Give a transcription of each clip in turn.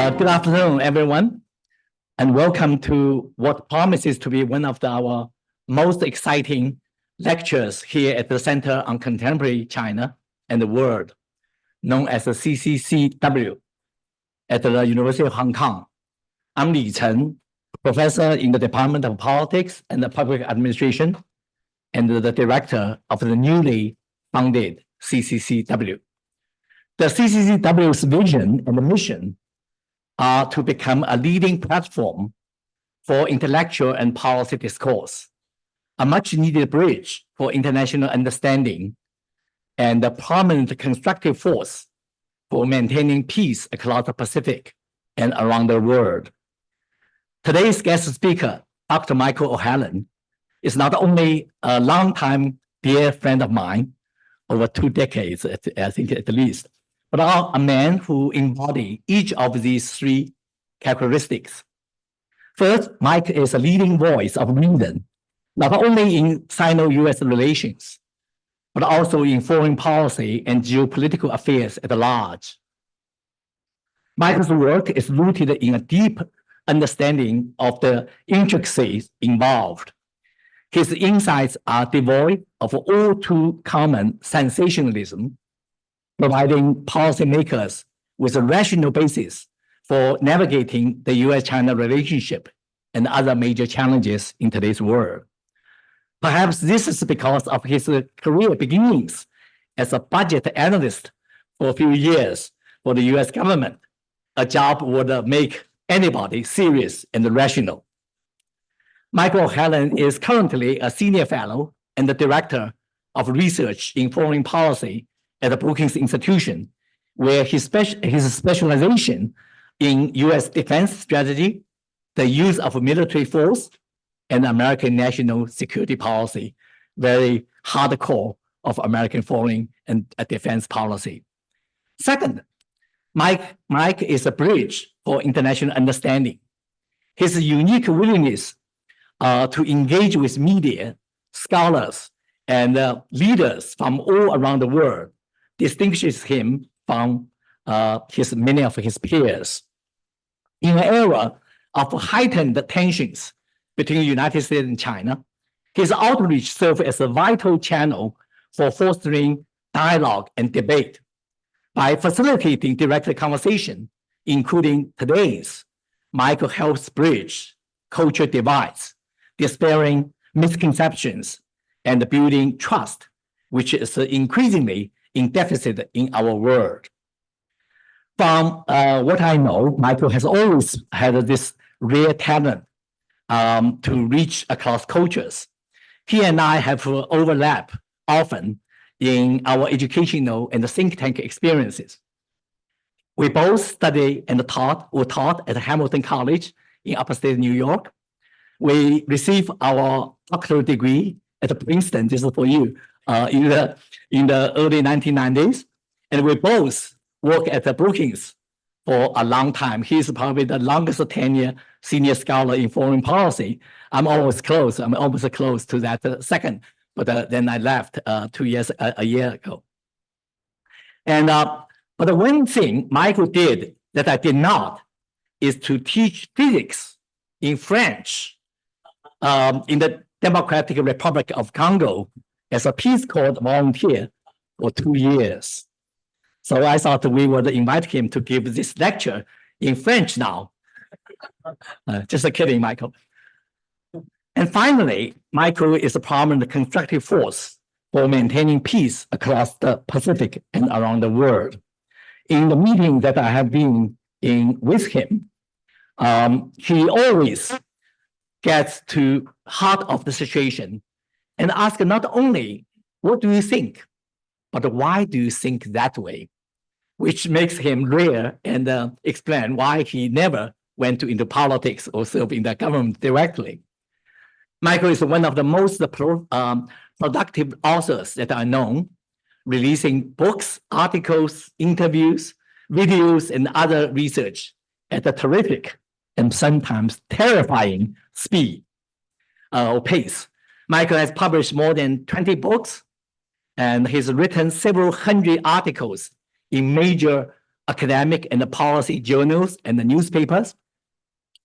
Good afternoon, everyone, and welcome to what promises to be one of our most exciting lectures here at the Center on Contemporary China and the World, known as the CCCW at the University of Hong Kong. I'm Li Chen, professor in the Department of Politics and Public Administration, and the director of the newly founded CCCW. The CCCW's vision and mission are to become a leading platform for intellectual and policy discourse, a much-needed bridge for international understanding, and a prominent constructive force for maintaining peace across the Pacific and around the world. Today's guest speaker, Dr. Michael O'Halloran, is not only a longtime dear friend of mine, over 2 decades, I think at least, but a man who embodies each of these 3 characteristics. First, Mike is a leading voice of reason, not only in Sino-US relations, but also in foreign policy and geopolitical affairs at large. Mike's work is rooted in a deep understanding of the intricacies involved. His insights are devoid of all too common sensationalism, providing policymakers with a rational basis for navigating the US-China relationship and other major challenges in today's world. Perhaps this is because of his career beginnings as a budget analyst for a few years for the US government, a job would make anybody serious and rational. Michael O'Halloran is currently a senior fellow and the director of research in foreign policy at the Brookings Institution, where his specialization in US defense strategy, the use of military force, and American national security policy, very hardcore of American foreign and defense policy. Second, Mike is a bridge for international understanding. His unique willingness to engage with media, scholars, and leaders from all around the world distinguishes him from many of his peers. In an era of heightened tensions between the United States and China, his outreach serves as a vital channel for fostering dialogue and debate. By facilitating direct conversation, including today's, Michael helps bridge cultural divides, dispelling misconceptions, and building trust, which is increasingly in deficit in our world. From what I know, Michael has always had this rare talent to reach across cultures. He and I have overlap often in our educational and think tank experiences. We both studied and were taught at Hamilton College in upstate New York. We received our doctoral degree at Princeton, this is for you, in the early 1990s. And we both worked at the Brookings for a long time. He's probably the longest tenure senior scholar in foreign policy. I'm almost close to that second, but then I left a year ago. And but the one thing Michael did that I did not is to teach physics in French in the Democratic Republic of Congo as a Peace Corps volunteer for 2 years. So I thought we would invite him to give this lecture in French now. Just kidding, Michael. And finally, Michael is a prominent constructive force for maintaining peace across the Pacific and around the world. In the meeting that I have been in with him, he always gets to heart of the situation and ask not only, what do you think, but why do you think that way? Which makes him rare and explain why he never went into politics or served in the government directly. Michael is one of the most productive authors that are known, releasing books, articles, interviews, videos, and other research at a terrific and sometimes terrifying speed or pace. Michael has published more than 20 books, and he's written several hundred articles in major academic and policy journals and the newspapers.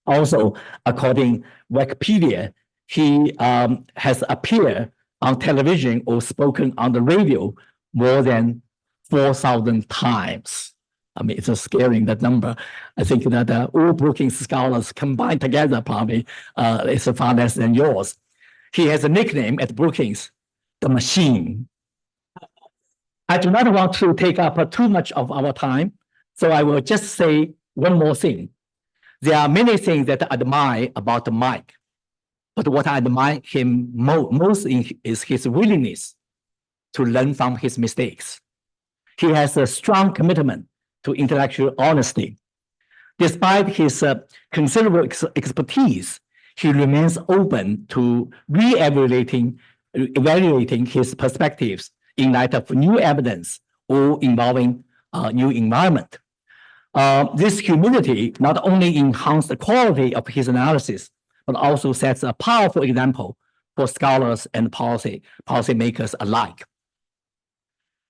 Also, according to Wikipedia, he has appeared on television or spoken on the radio more than 4,000 times. I mean, it's a scary that number. I think that all Brookings scholars combined together probably is far less than yours. He has a nickname at Brookings, the Machine. I do not want to take up too much of our time, so I will just say one more thing. There are many things that I admire about Mike, but what I admire him most is his willingness to learn from his mistakes. He has a strong commitment to intellectual honesty. Despite his considerable expertise, he remains open to evaluating his perspectives in light of new evidence or involving new environment. This humility not only enhances the quality of his analysis, but also sets a powerful example for scholars and policymakers alike.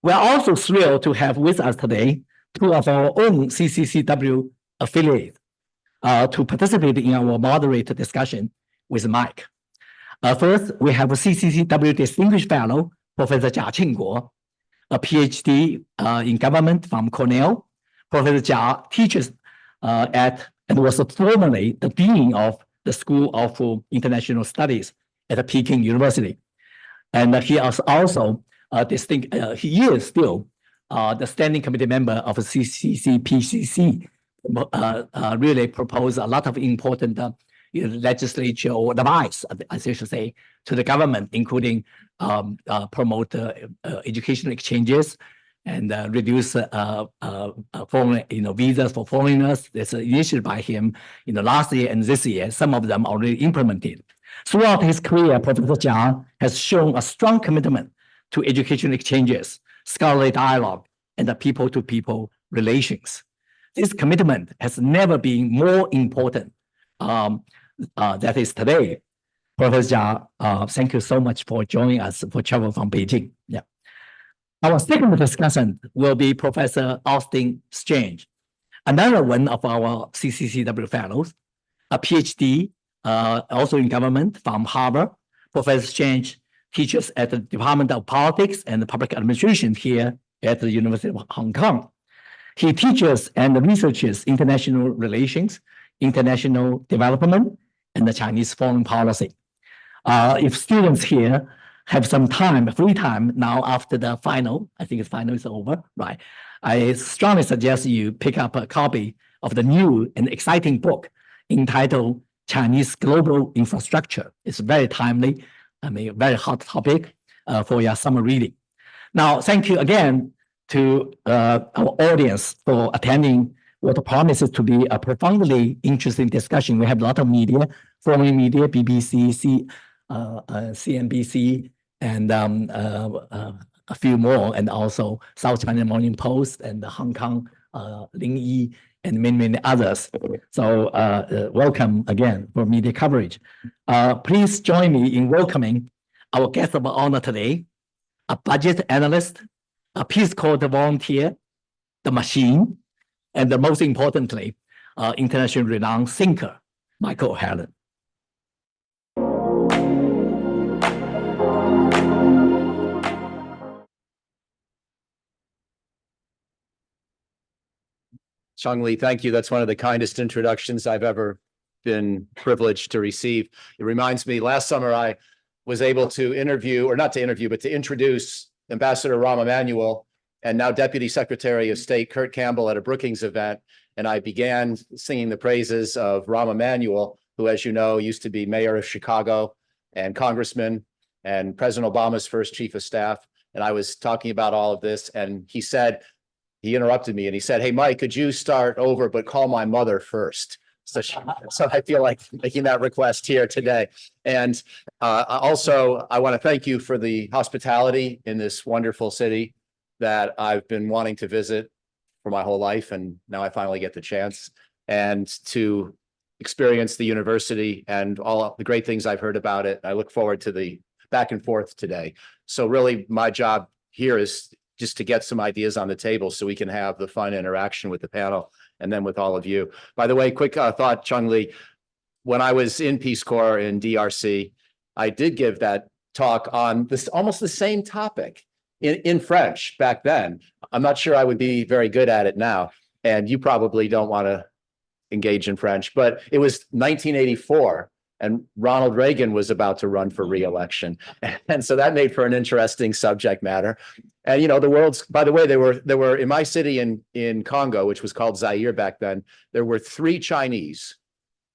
We are also thrilled to have with us today two of our own CCCW affiliates to participate in our moderator discussion with Mike. First, we have a CCCW Distinguished Fellow, Professor Qingguo, a PhD in government from Cornell. Professor Jia teaches and was formerly the Dean of the School of International Studies at Peking University. And he is also he is still the standing committee member of CCCPCC, really propose a lot of important legislature or advice, as I should say, to the government, including promote educational exchanges and reduce foreign, visas for foreigners. That's initiated by him in the last year and this year. Some of them already implemented. Throughout his career, Professor Jia has shown a strong commitment to educational exchanges, scholarly dialogue, and the people-to-people relations. This commitment has never been more important that is today. Professor Jia, thank you so much for joining us for travel from Beijing. Yeah. Our second discussant will be Professor Austin Strange, another one of our CCCW fellows, a PhD also in government from Harvard. Professor Strange teaches at the Department of Politics and Public Administration here at the University of Hong Kong. He teaches and researches international relations, international development, and the Chinese foreign policy. If students here have some time, free time now after the final, I think the final is over, right? I strongly suggest you pick up a copy of the new and exciting book entitled Chinese Global Infrastructure. It's very timely, I mean, a very hot topic for your summer reading. Now, thank you again to our audience for attending what promises to be a profoundly interesting discussion. We have a lot of media, foreign media, BBC, CNBC, and a few more, and also South China Morning Post and the Hong Kong Ling Yi and many, many others. So welcome again for media coverage. Please join me in welcoming our guest of honor today, a budget analyst, a Peace Corps volunteer, the machine, and most importantly, internationally renowned thinker, Michael O'Halloran. Chang-Li, thank you. That's one of the kindest introductions I've ever been privileged to receive. It reminds me, last summer I was able to interview, or not to interview, but to introduce Ambassador Rahm Emanuel and now Deputy Secretary of State Kurt Campbell at a Brookings event. And I began singing the praises of Rahm Emanuel, who, as you know, used to be mayor of Chicago and congressman and President Obama's first chief of staff. And I was talking about all of this, and he interrupted me and he said, "Hey, Mike, could you start over, but call my mother first?" So I feel like making that request here today. And also, I want to thank you for the hospitality in this wonderful city that I've been wanting to visit for my whole life. And now I finally get the chance and to experience the university and all the great things I've heard about it. I look forward to the back and forth today. So really, my job here is just to get some ideas on the table so we can have the fun interaction with the panel and then with all of you. By the way, quick thought, Chung-Li, when I was in Peace Corps in DRC, I did give that talk on this almost the same topic in French back then. I'm not sure I would be very good at it now, and you probably don't want to engage in French, but it was 1984 and Ronald Reagan was about to run for re-election. And so that made for an interesting subject matter. And, you know, the world's, by the way, there were in my city in Congo, which was called Zaire back then, there were 3 Chinese,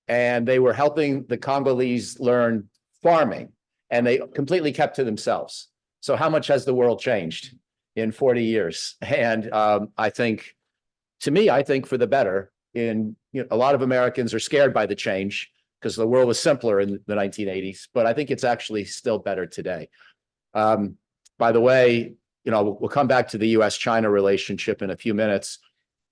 and they were helping the Congolese learn farming, and they completely kept to themselves. So how much has the world changed in 40 years? And I think, to me, I think for the better. A lot of Americans are scared by the change because the world was simpler in the 1980s, but I think it's actually still better today. By the way, you know, we'll come back to the US-China relationship in a few minutes,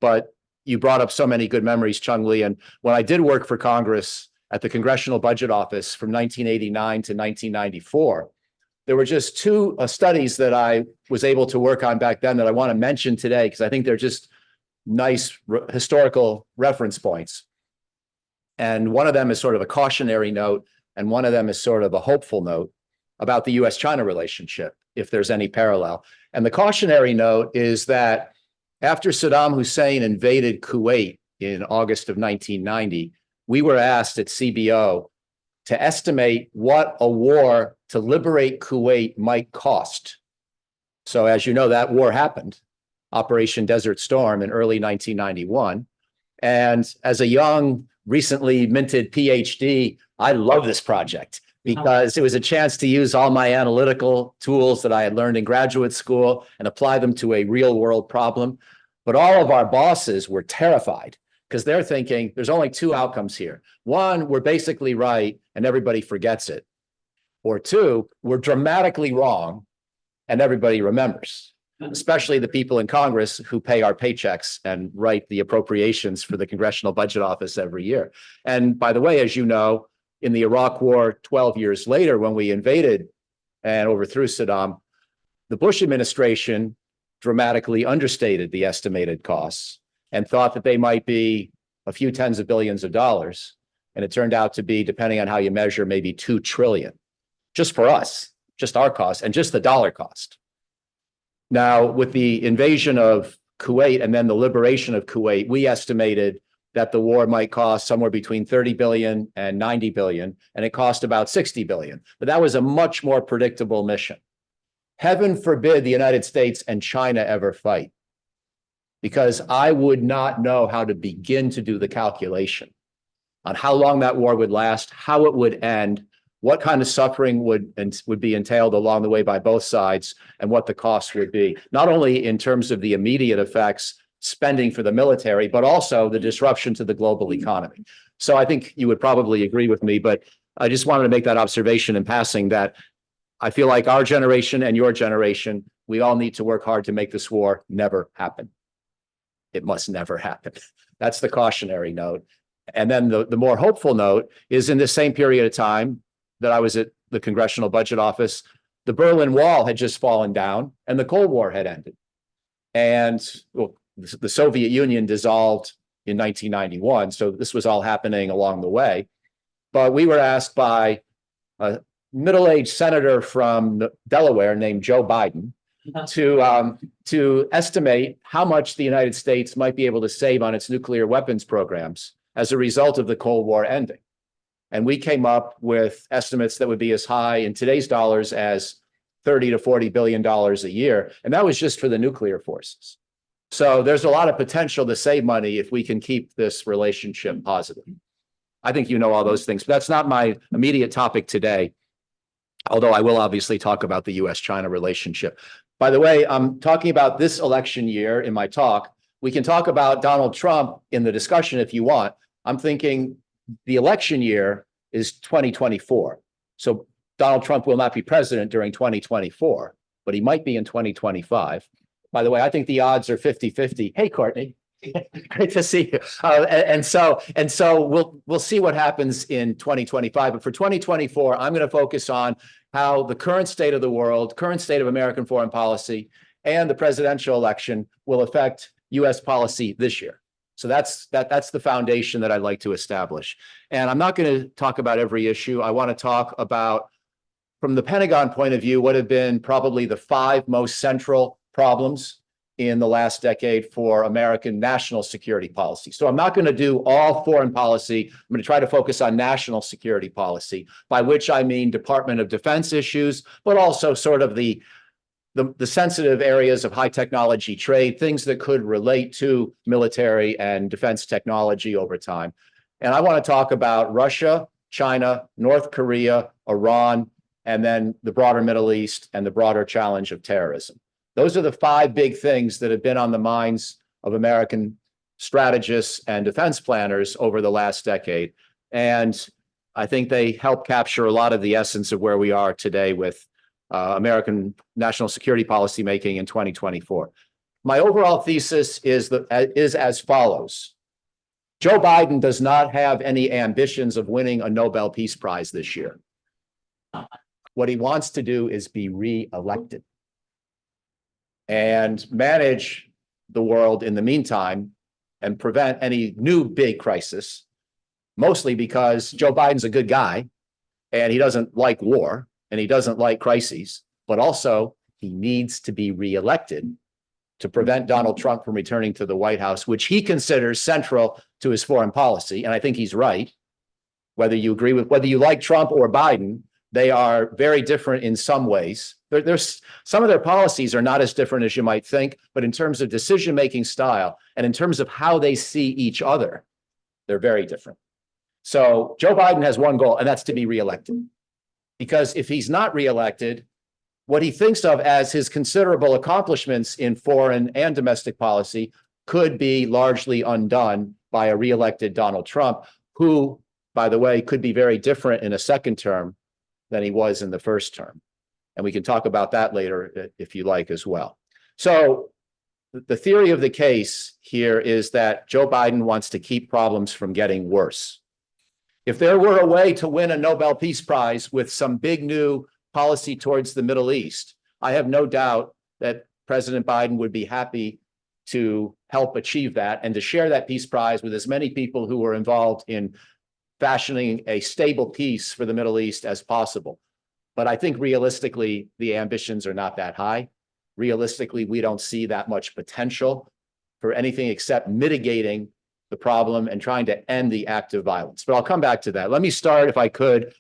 but you brought up so many good memories, Chung-Li. And when I did work for Congress at the Congressional Budget Office from 1989 to 1994, there were just 2 studies that I was able to work on back then that I want to mention today because I think they're just nice historical reference points. And one of them is sort of a cautionary note, and one of them is sort of a hopeful note about the US-China relationship, if there's any parallel. And the cautionary note is that after Saddam Hussein invaded Kuwait in August of 1990, we were asked at CBO to estimate what a war to liberate Kuwait might cost. So as you know, that war happened, Operation Desert Storm, in early 1991. And as a young, recently minted PhD, I love this project because it was a chance to use all my analytical tools that I had learned in graduate school and apply them to a real world problem. But all of our bosses were terrified because they're thinking there's only 2 outcomes here. 1, we're basically right and everybody forgets it. Or 2, we're dramatically wrong and everybody remembers, especially the people in Congress who pay our paychecks and write the appropriations for the Congressional Budget Office every year. And by the way, as you know, in the Iraq War 12 years later, when we invaded and overthrew Saddam, the Bush administration dramatically understated the estimated costs and thought that they might be a few tens of billions of dollars. And it turned out to be, depending on how you measure, maybe 2 trillion, just for us, just our cost and just the dollar cost. Now, with the invasion of Kuwait and then the liberation of Kuwait, we estimated that the war might cost somewhere between 30 billion and 90 billion, and it cost about 60 billion. But that was a much more predictable mission. Heaven forbid the United States and China ever fight, because I would not know how to begin to do the calculation on how long that war would last, how it would end, what kind of suffering would be entailed along the way by both sides, and what the costs would be, not only in terms of the immediate effects, spending for the military, but also the disruption to the global economy. So I think you would probably agree with me, but I just wanted to make that observation in passing that I feel like our generation and your generation, we all need to work hard to make this war never happen. It must never happen. That's the cautionary note. And then the more hopeful note is in the same period of time that I was at the Congressional Budget Office, the Berlin Wall had just fallen down and the Cold War had ended. And well, the Soviet Union dissolved in 1991. So this was all happening along the way. But we were asked by a middle-aged senator from Delaware named Joe Biden to estimate how much the United States might be able to save on its nuclear weapons programs as a result of the Cold War ending. And we came up with estimates that would be as high in today's dollars as $30 to $40 billion a year. And that was just for the nuclear forces. So there's a lot of potential to save money if we can keep this relationship positive. I think you know all those things, but that's not my immediate topic today, although I will obviously talk about the US-China relationship. By the way, I'm talking about this election year in my talk. We can talk about Donald Trump in the discussion if you want. I'm thinking the election year is 2024. So Donald Trump will not be president during 2024, but he might be in 2025. By the way, I think the odds are 50-50. Hey, Courtney, great to see you. And so we'll see what happens in 2025. But for 2024, I'm going to focus on how the current state of the world, current state of American foreign policy, and the presidential election will affect U.S. policy this year. So that's the foundation that I'd like to establish. And I'm not going to talk about every issue. I want to talk about, from the Pentagon point of view, what have been probably the 5 most central problems in the last decade for American national security policy. So I'm not going to do all foreign policy. I'm going to try to focus on national security policy, by which I mean Department of Defense issues, but also sort of the sensitive areas of high technology trade, things that could relate to military and defense technology over time. And I want to talk about Russia, China, North Korea, Iran, and then the broader Middle East and the broader challenge of terrorism. Those are the 5 big things that have been on the minds of American strategists and defense planners over the last decade. And I think they help capture a lot of the essence of where we are today with American national security policy making in 2024. My overall thesis is as follows. Joe Biden does not have any ambitions of winning a Nobel Peace Prize this year. What he wants to do is be re-elected and manage the world in the meantime and prevent any new big crisis, mostly because Joe Biden's a good guy and he doesn't like war and he doesn't like crises, but also he needs to be reelected to prevent Donald Trump from returning to the White House, which he considers central to his foreign policy. And I think he's right. Whether you like Trump or Biden, they are very different in some ways. There's some of their policies are not as different as you might think, but in terms of decision-making style and in terms of how they see each other, they're very different. So Joe Biden has one goal, and that's to be reelected. Because if he's not reelected, what he thinks of as his considerable accomplishments in foreign and domestic policy could be largely undone by a reelected Donald Trump, who, by the way, could be very different in a second term than he was in the first term. And we can talk about that later if you like as well. So the theory of the case here is that Joe Biden wants to keep problems from getting worse. If there were a way to win a Nobel Peace Prize with some big new policy towards the Middle East, I have no doubt that President Biden would be happy to help achieve that and to share that Peace Prize with as many people who were involved in fashioning a stable peace for the Middle East as possible. But I think realistically, the ambitions are not that high. Realistically, we don't see that much potential for anything except mitigating the problem and trying to end the act of violence. But I'll come back to that. Let me start, if I could.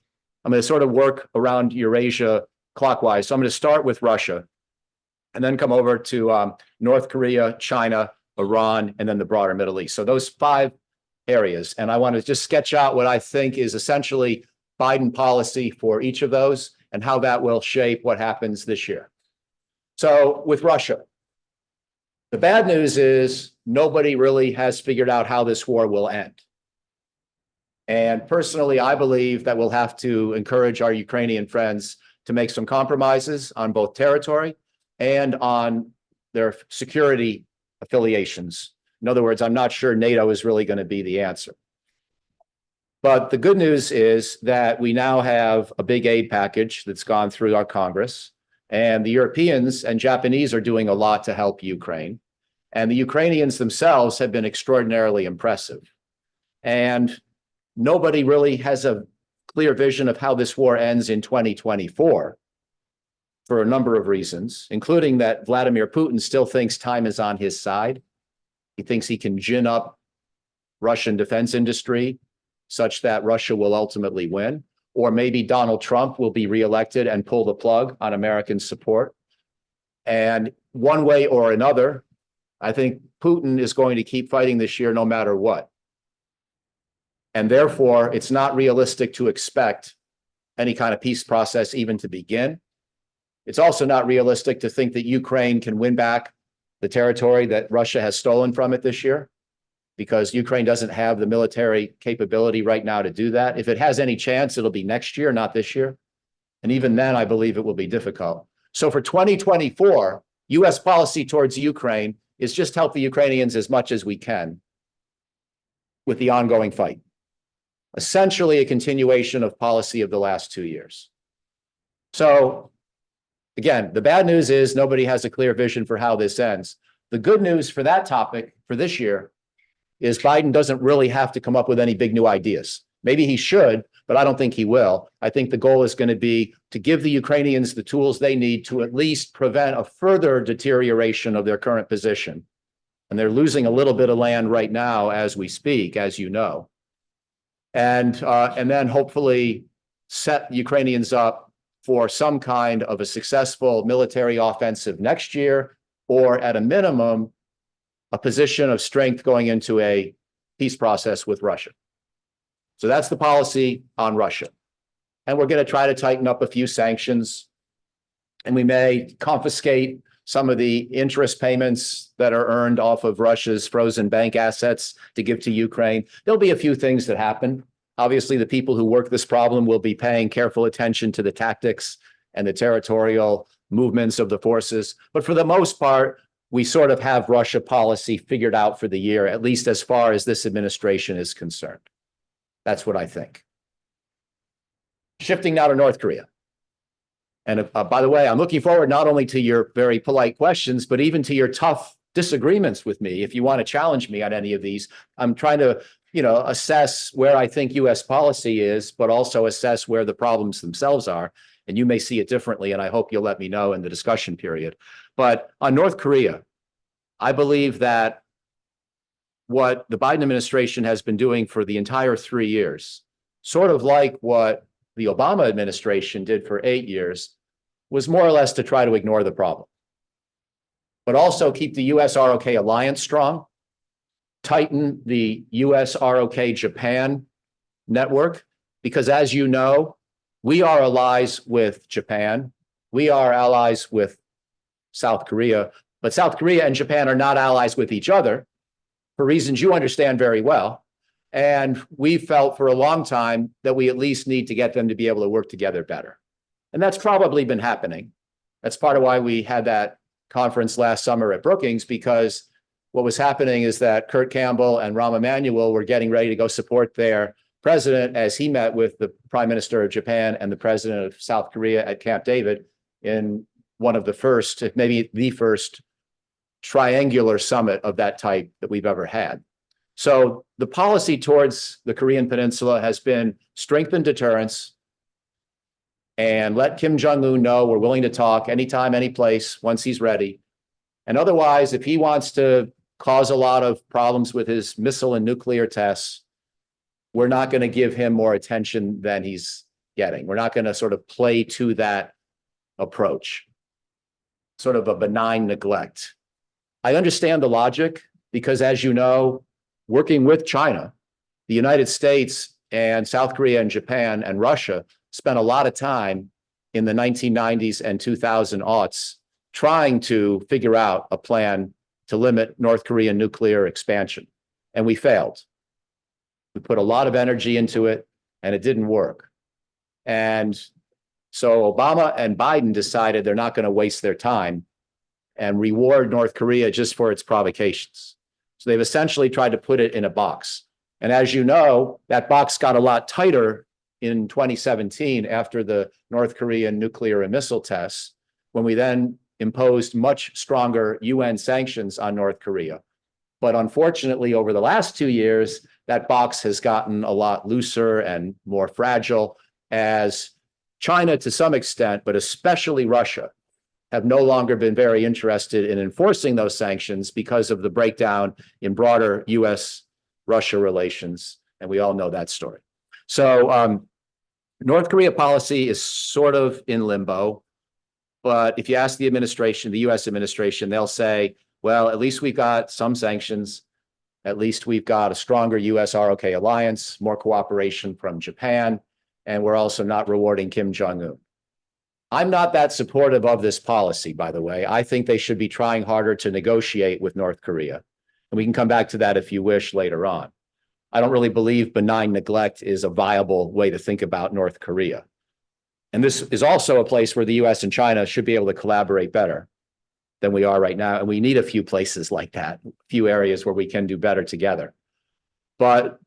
I'm going to sort of work around Eurasia clockwise. So I'm going to start with Russia and then come over to North Korea, China, Iran, and then the broader Middle East. So those 5 areas. And I want to just sketch out what I think is essentially Biden policy for each of those and how that will shape what happens this year. So with Russia, the bad news is nobody really has figured out how this war will end. And personally, I believe that we'll have to encourage our Ukrainian friends to make some compromises on both territory and on their security affiliations. In other words, I'm not sure NATO is really going to be the answer. But the good news is that we now have a big aid package that's gone through our Congress, and the Europeans and Japanese are doing a lot to help Ukraine. And the Ukrainians themselves have been extraordinarily impressive. And nobody really has a clear vision of how this war ends in 2024 for a number of reasons, including that Vladimir Putin still thinks time is on his side. He thinks he can gin up Russian defense industry such that Russia will ultimately win, or maybe Donald Trump will be reelected and pull the plug on American support. And one way or another, I think Putin is going to keep fighting this year no matter what. And therefore, it's not realistic to expect any kind of peace process even to begin. It's also not realistic to think that Ukraine can win back the territory that Russia has stolen from it this year, because Ukraine doesn't have the military capability right now to do that. If it has any chance, it'll be next year, not this year. And even then, I believe it will be difficult. So for 2024, U.S. policy towards Ukraine is just help the Ukrainians as much as we can with the ongoing fight. Essentially a continuation of policy of the last 2 years. So again, the bad news is nobody has a clear vision for how this ends. The good news for that topic for this year is Biden doesn't really have to come up with any big new ideas. Maybe he should, but I don't think he will. I think the goal is going to be to give the Ukrainians the tools they need to at least prevent a further deterioration of their current position. And they're losing a little bit of land right now as we speak, as you know. And then hopefully set the Ukrainians up for some kind of a successful military offensive next year, or at a minimum, a position of strength going into a peace process with Russia. So that's the policy on Russia. And we're going to try to tighten up a few sanctions, and we may confiscate some of the interest payments that are earned off of Russia's frozen bank assets to give to Ukraine. There'll be a few things that happen. Obviously, the people who work this problem will be paying careful attention to the tactics and the territorial movements of the forces. But for the most part, we sort of have Russia policy figured out for the year, at least as far as this administration is concerned. That's what I think. Shifting now to North Korea. And by the way, I'm looking forward not only to your very polite questions, but even to your tough disagreements with me. If you want to challenge me on any of these, I'm trying to, assess where I think U.S. policy is, but also assess where the problems themselves are. And you may see it differently, and I hope you'll let me know in the discussion period. But on North Korea, I believe that what the Biden administration has been doing for the entire 3 years, sort of like what the Obama administration did for 8 years, was more or less to try to ignore the problem, but also keep the U.S. ROK alliance strong, tighten the U.S. ROK Japan network, because as you know, we are allies with Japan. We are allies with South Korea, but South Korea and Japan are not allies with each other for reasons you understand very well. And we felt for a long time that we at least need to get them to be able to work together better. And that's probably been happening. That's part of why we had that conference last summer at Brookings, because what was happening is that Kurt Campbell and Rahm Emanuel were getting ready to go support their president as he met with the Prime Minister of Japan and the President of South Korea at Camp David in one of the first, if maybe the first, triangular summit of that type that we've ever had. So the policy towards the Korean Peninsula has been strengthen deterrence and let Kim Jong-un know we're willing to talk anytime, any place, once he's ready. And otherwise, if he wants to cause a lot of problems with his missile and nuclear tests, we're not going to give him more attention than he's getting. We're not going to sort of play to that approach, sort of a benign neglect. I understand the logic because, as you know, working with China, the United States and South Korea and Japan and Russia spent a lot of time in the 1990s and 2000s trying to figure out a plan to limit North Korean nuclear expansion. And we failed. We put a lot of energy into it and it didn't work. And so Obama and Biden decided they're not going to waste their time and reward North Korea just for its provocations. So they've essentially tried to put it in a box. And as you know, that box got a lot tighter in 2017 after the North Korean nuclear and missile tests, when we then imposed much stronger UN sanctions on North Korea. But unfortunately, over the last 2 years, that box has gotten a lot looser and more fragile as China, to some extent, but especially Russia, have no longer been very interested in enforcing those sanctions because of the breakdown in broader US-Russia relations. And we all know that story. So North Korea policy is sort of in limbo. But if you ask the administration, the US administration, they'll say, well, at least we've got some sanctions. At least we've got a stronger US ROK alliance, more cooperation from Japan, and we're also not rewarding Kim Jong-un. I'm not that supportive of this policy, by the way. I think they should be trying harder to negotiate with North Korea. And we can come back to that if you wish later on. I don't really believe benign neglect is a viable way to think about North Korea. And this is also a place where the US and China should be able to collaborate better than we are right now. And we need a few places like that, a few areas where we can do better together. But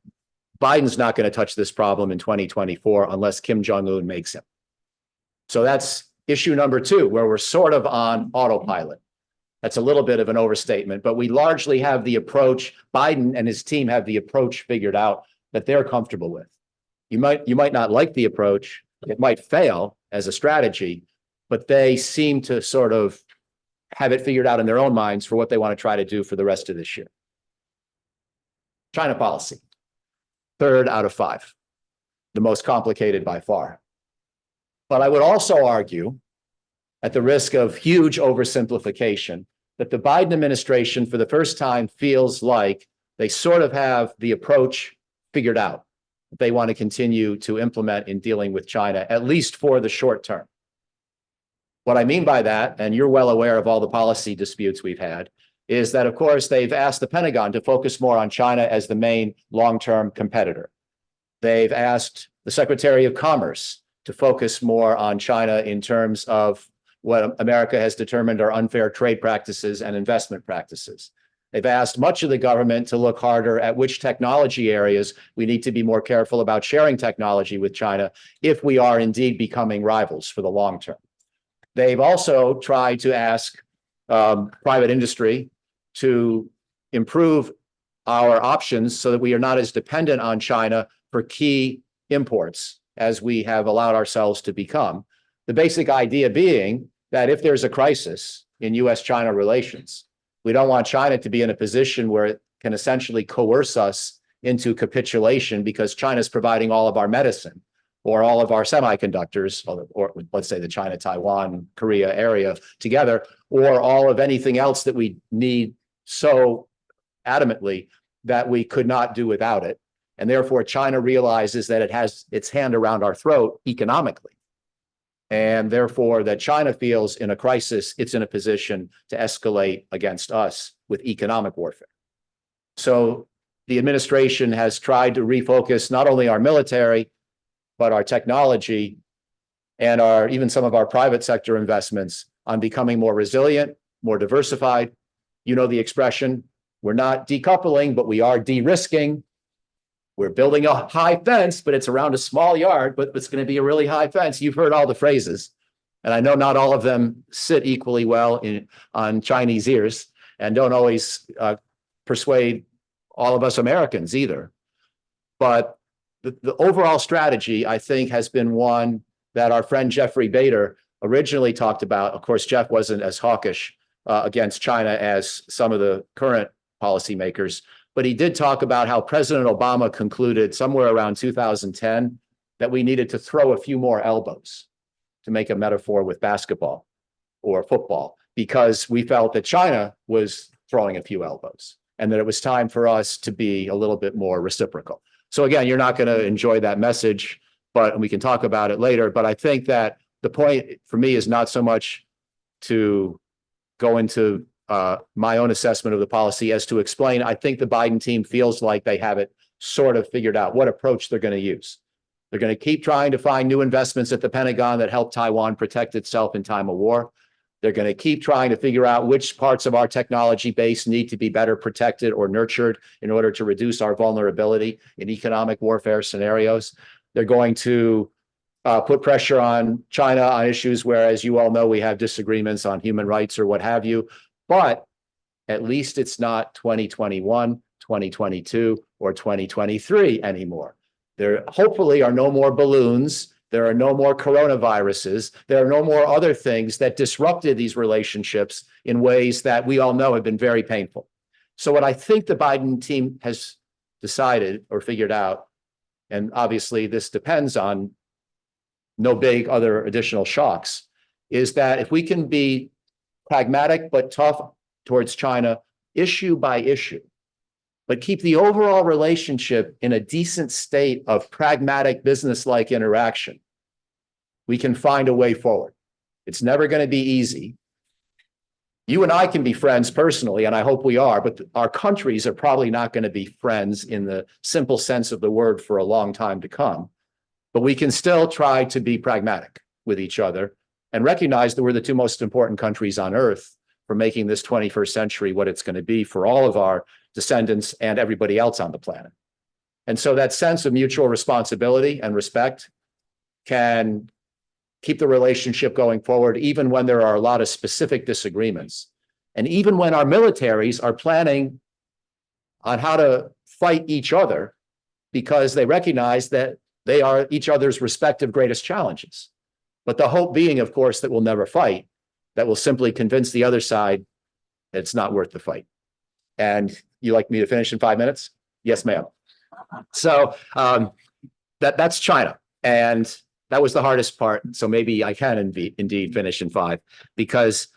Biden's not going to touch this problem in 2024 unless Kim Jong-un makes him. So that's issue number two, where we're sort of on autopilot. That's a little bit of an overstatement, but we largely have the approach, Biden and his team have the approach figured out that they're comfortable with. You might not like the approach, it might fail as a strategy, but they seem to sort of have it figured out in their own minds for what they want to try to do for the rest of this year. China policy, 3rd out of 5, the most complicated by far. But I would also argue, at the risk of huge oversimplification, that the Biden administration for the first time feels like they sort of have the approach figured out that they want to continue to implement in dealing with China, at least for the short term. What I mean by that, and you're well aware of all the policy disputes we've had, is that, of course, they've asked the Pentagon to focus more on China as the main long-term competitor. They've asked the Secretary of Commerce to focus more on China in terms of what America has determined are unfair trade practices and investment practices. They've asked much of the government to look harder at which technology areas we need to be more careful about sharing technology with China if we are indeed becoming rivals for the long term. They've also tried to ask private industry to improve our options so that we are not as dependent on China for key imports as we have allowed ourselves to become. The basic idea being that if there's a crisis in US-China relations, we don't want China to be in a position where it can essentially coerce us into capitulation because China's providing all of our medicine or all of our semiconductors, or let's say the China, Taiwan, Korea area together, or all of anything else that we need so adamantly that we could not do without it. And therefore, China realizes that it has its hand around our throat economically. And therefore, that China feels in a crisis, it's in a position to escalate against us with economic warfare. So the administration has tried to refocus not only our military, but our technology and even some of our private sector investments on becoming more resilient, more diversified. You know the expression, we're not decoupling, but we are de-risking. We're building a high fence, but it's around a small yard, but it's going to be a really high fence. You've heard all the phrases, and I know not all of them sit equally well on Chinese ears and don't always persuade all of us Americans either. But the overall strategy, I think, has been one that our friend Jeffrey Bader originally talked about. Of course, Jeff wasn't as hawkish against China as some of the current policymakers, but he did talk about how President Obama concluded somewhere around 2010 that we needed to throw a few more elbows, to make a metaphor with basketball or football, because we felt that China was throwing a few elbows and that it was time for us to be a little bit more reciprocal. So again, you're not going to enjoy that message, but we can talk about it later. But I think that the point for me is not so much to go into my own assessment of the policy as to explain. I think the Biden team feels like they have it sort of figured out what approach they're going to use. They're going to keep trying to find new investments at the Pentagon that help Taiwan protect itself in time of war. They're going to keep trying to figure out which parts of our technology base need to be better protected or nurtured in order to reduce our vulnerability in economic warfare scenarios. They're going to put pressure on China on issues where, as you all know, we have disagreements on human rights or what have you. But at least it's not 2021, 2022, or 2023 anymore. There hopefully are no more balloons. There are no more coronaviruses. There are no more other things that disrupted these relationships in ways that we all know have been very painful. So what I think the Biden team has decided or figured out, and obviously this depends on no big other additional shocks, is that if we can be pragmatic but tough towards China issue by issue, but keep the overall relationship in a decent state of pragmatic business-like interaction, we can find a way forward. It's never going to be easy. You and I can be friends personally, and I hope we are, but our countries are probably not going to be friends in the simple sense of the word for a long time to come. But we can still try to be pragmatic with each other and recognize that we're the two most important countries on earth for making this 21st century what it's going to be for all of our descendants and everybody else on the planet. And so that sense of mutual responsibility and respect can keep the relationship going forward, even when there are a lot of specific disagreements. And even when our militaries are planning on how to fight each other because they recognize that they are each other's respective greatest challenges. But the hope being, of course, that we'll never fight, that will simply convince the other side that it's not worth the fight. And you like me to finish in 5 minutes? Yes, ma'am. So that's China. And that was the hardest part. So maybe I can indeed finish in 5, because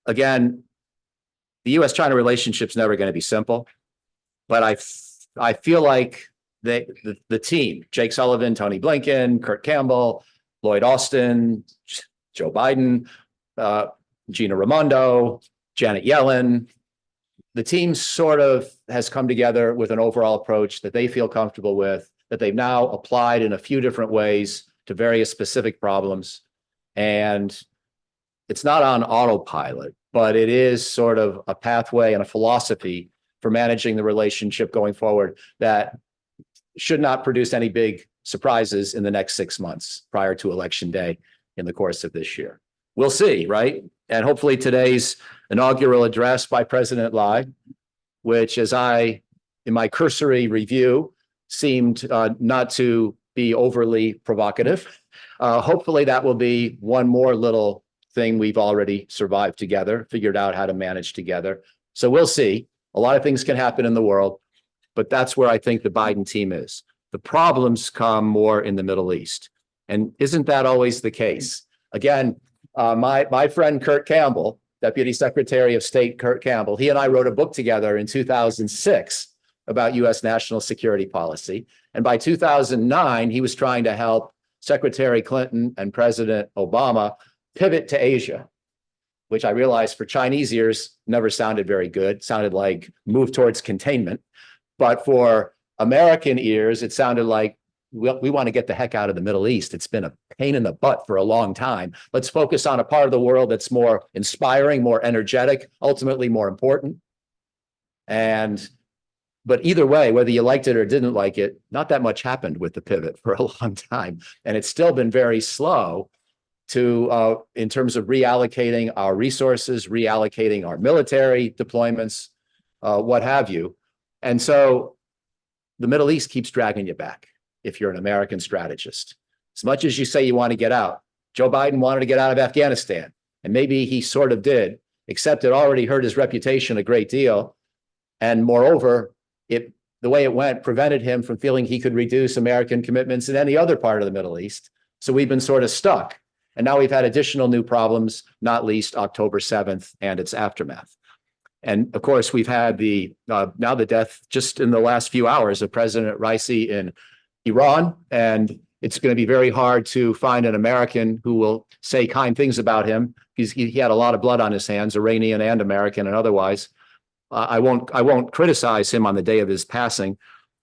again, the US-China relationship's never going to be simple. But I feel like the team, Jake Sullivan, Tony Blinken, Kurt Campbell, Lloyd Austin, Joe Biden, Gina Raimondo, Janet Yellen, the team sort of has come together with an overall approach that they feel comfortable with, that they've now applied in a few different ways to various specific problems. And it's not on autopilot, but it is sort of a pathway and a philosophy for managing the relationship going forward that should not produce any big surprises in the next 6 months prior to Election Day in the course of this year. We'll see, right? And hopefully today's inaugural address by President Lai, which as in my cursory review, seemed not to be overly provocative. Hopefully that will be one more little thing we've already survived together, figured out how to manage together. So we'll see. A lot of things can happen in the world, but that's where I think the Biden team is. The problems come more in the Middle East. And isn't that always the case? Again, my friend Kurt Campbell, Deputy Secretary of State Kurt Campbell, he and I wrote a book together in 2006 about US national security policy. And by 2009, he was trying to help Secretary Clinton and President Obama pivot to Asia, which I realized for Chinese ears never sounded very good, sounded like move towards containment. But for American ears, it sounded like we want to get the heck out of the Middle East. It's been a pain in the butt for a long time. Let's focus on a part of the world that's more inspiring, more energetic, ultimately more important. But either way, whether you liked it or didn't like it, not that much happened with the pivot for a long time. And it's still been very slow to in terms of reallocating our resources, reallocating our military deployments, what have you. And so the Middle East keeps dragging you back if you're an American strategist. As much as you say you want to get out, Joe Biden wanted to get out of Afghanistan, and maybe he sort of did, except it already hurt his reputation a great deal. And moreover, the way it went prevented him from feeling he could reduce American commitments in any other part of the Middle East. So we've been sort of stuck. And now we've had additional new problems, not least October 7th and its aftermath. And of course, we've had now the death just in the last few hours of President Raisi in Iran. And it's going to be very hard to find an American who will say kind things about him. He had a lot of blood on his hands, Iranian and American and otherwise. I won't criticize him on the day of his passing,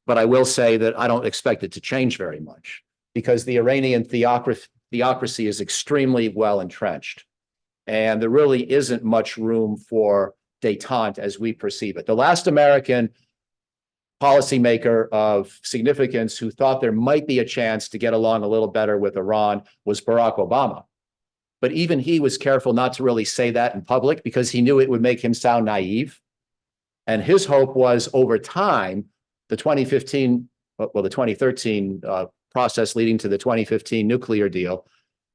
but I will say that I don't expect it to change very much because the Iranian theocracy is extremely well entrenched. And there really isn't much room for détente as we perceive it. The last American policymaker of significance who thought there might be a chance to get along a little better with Iran was Barack Obama. But even he was careful not to really say that in public because he knew it would make him sound naive. And his hope was over time, the 2013 process leading to the 2015 nuclear deal,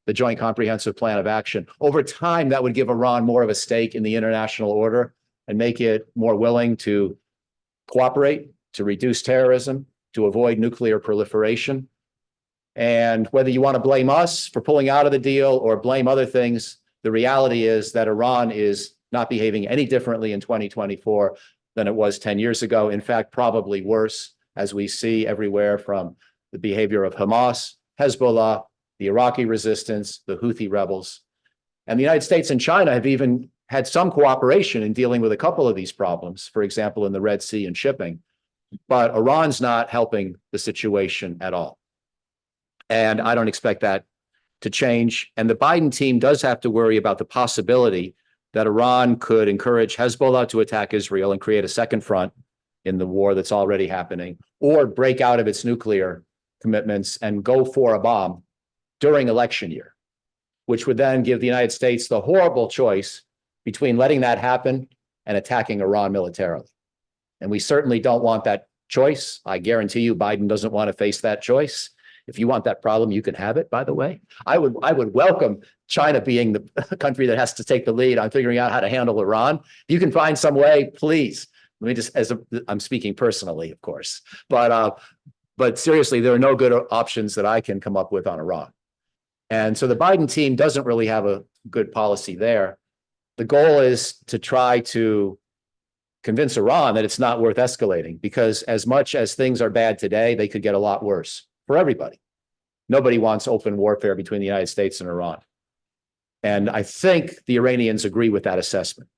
the Joint Comprehensive Plan of Action. Over time, that would give Iran more of a stake in the international order and make it more willing to cooperate, to reduce terrorism, to avoid nuclear proliferation. And whether you want to blame us for pulling out of the deal or blame other things, the reality is that Iran is not behaving any differently in 2024 than it was 10 years ago. In fact, probably worse, as we see everywhere from the behavior of Hamas, Hezbollah, the Iraqi resistance, the Houthi rebels. And the United States and China have even had some cooperation in dealing with a couple of these problems, for example, in the Red Sea and shipping. But Iran's not helping the situation at all. And I don't expect that to change. And the Biden team does have to worry about the possibility that Iran could encourage Hezbollah to attack Israel and create a second front in the war that's already happening, or break out of its nuclear commitments and go for a bomb during election year. which would then give the United States the horrible choice between letting that happen and attacking Iran militarily. And we certainly don't want that choice. I guarantee you Biden doesn't want to face that choice. If you want that problem, you can have it, by the way. I would welcome China being the country that has to take the lead on figuring out how to handle Iran. If you can find some way, please. Let me just, I'm speaking personally, of course, but seriously, there are no good options that I can come up with on Iran. And so the Biden team doesn't really have a good policy there. The goal is to try to convince Iran that it's not worth escalating, because as much as things are bad today, they could get a lot worse for everybody. Nobody wants open warfare between the United States and Iran. And I think the Iranians agree with that assessment.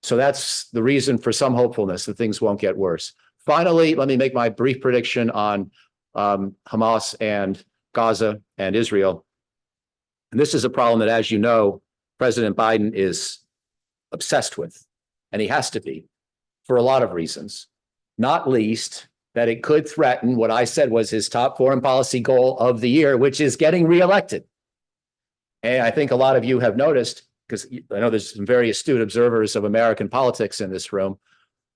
So that's the reason for some hopefulness that things won't get worse. Finally, let me make my brief prediction on Hamas and Gaza and Israel. And this is a problem that, as you know, President Biden is obsessed with, and he has to be for a lot of reasons, not least that it could threaten what I said was his top foreign policy goal of the year, which is getting reelected. And I think a lot of you have noticed, because I know there's some very astute observers of American politics in this room,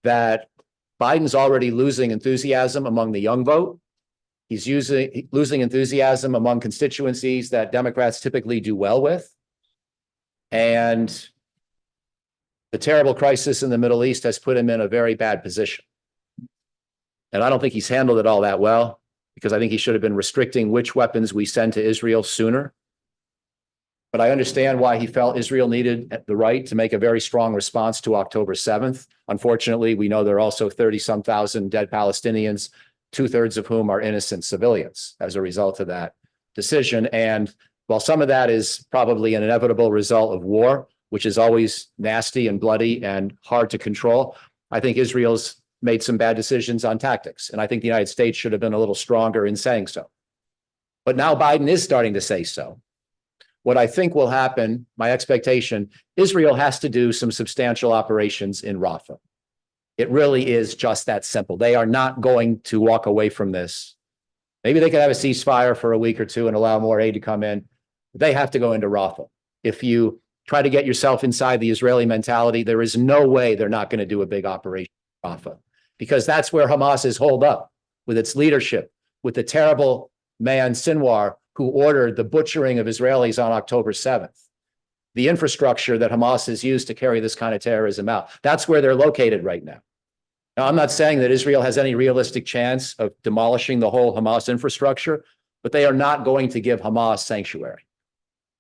that Biden's already losing enthusiasm among the young vote. He's losing enthusiasm among constituencies that Democrats typically do well with. And the terrible crisis in the Middle East has put him in a very bad position. And I don't think he's handled it all that well, because I think he should have been restricting which weapons we send to Israel sooner. But I understand why he felt Israel needed the right to make a very strong response to October 7th. Unfortunately, we know there are also 30-some thousand dead Palestinians, 2/3 of whom are innocent civilians as a result of that decision. And while some of that is probably an inevitable result of war, which is always nasty and bloody and hard to control, I think Israel's made some bad decisions on tactics. And I think the United States should have been a little stronger in saying so. But now Biden is starting to say so. What I think will happen, my expectation, Israel has to do some substantial operations in Rafah. It really is just that simple. They are not going to walk away from this. Maybe they could have a ceasefire for a week or two and allow more aid to come in. They have to go into Rafah. If you try to get yourself inside the Israeli mentality, there is no way they're not going to do a big operation in Rafah, because that's where Hamas is holed up, with its leadership, with the terrible man Sinwar, who ordered the butchering of Israelis on October 7th. The infrastructure that Hamas has used to carry this kind of terrorism out, that's where they're located right now. Now, I'm not saying that Israel has any realistic chance of demolishing the whole Hamas infrastructure, but they are not going to give Hamas sanctuary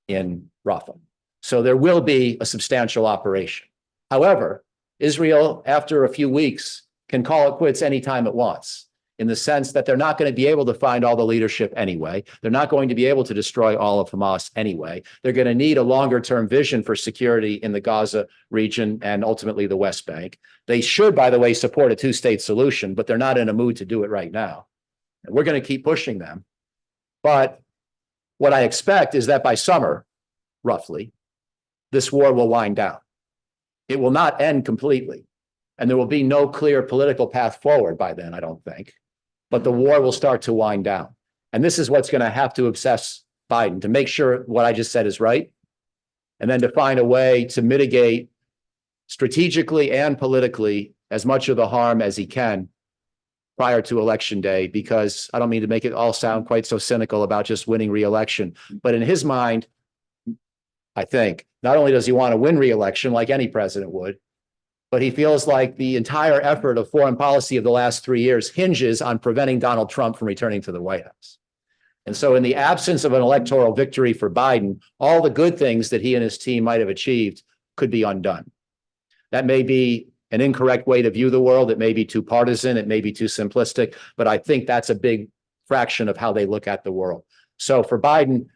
in Rafah. So there will be a substantial operation. However, Israel, after a few weeks, can call it quits anytime it wants, in the sense that they're not going to be able to find all the leadership anyway. They're not going to be able to destroy all of Hamas anyway. They're going to need a longer-term vision for security in the Gaza region and ultimately the West Bank. They should, by the way, support a two-state solution, but they're not in a mood to do it right now. And we're going to keep pushing them. But what I expect is that by summer, roughly, this war will wind down. It will not end completely. And there will be no clear political path forward by then, I don't think. But the war will start to wind down. And this is what's going to have to obsess Biden, to make sure what I just said is right, and then to find a way to mitigate strategically and politically as much of the harm as he can prior to Election Day, because I don't mean to make it all sound quite so cynical about just winning re-election, but in his mind, I think, not only does he want to win re-election like any president would, but he feels like the entire effort of foreign policy of the last 3 years hinges on preventing Donald Trump from returning to the White House. And so in the absence of an electoral victory for Biden, all the good things that he and his team might have achieved could be undone. That may be an incorrect way to view the world. It may be too partisan. It may be too simplistic, but I think that's a big fraction of how they look at the world. So for Biden,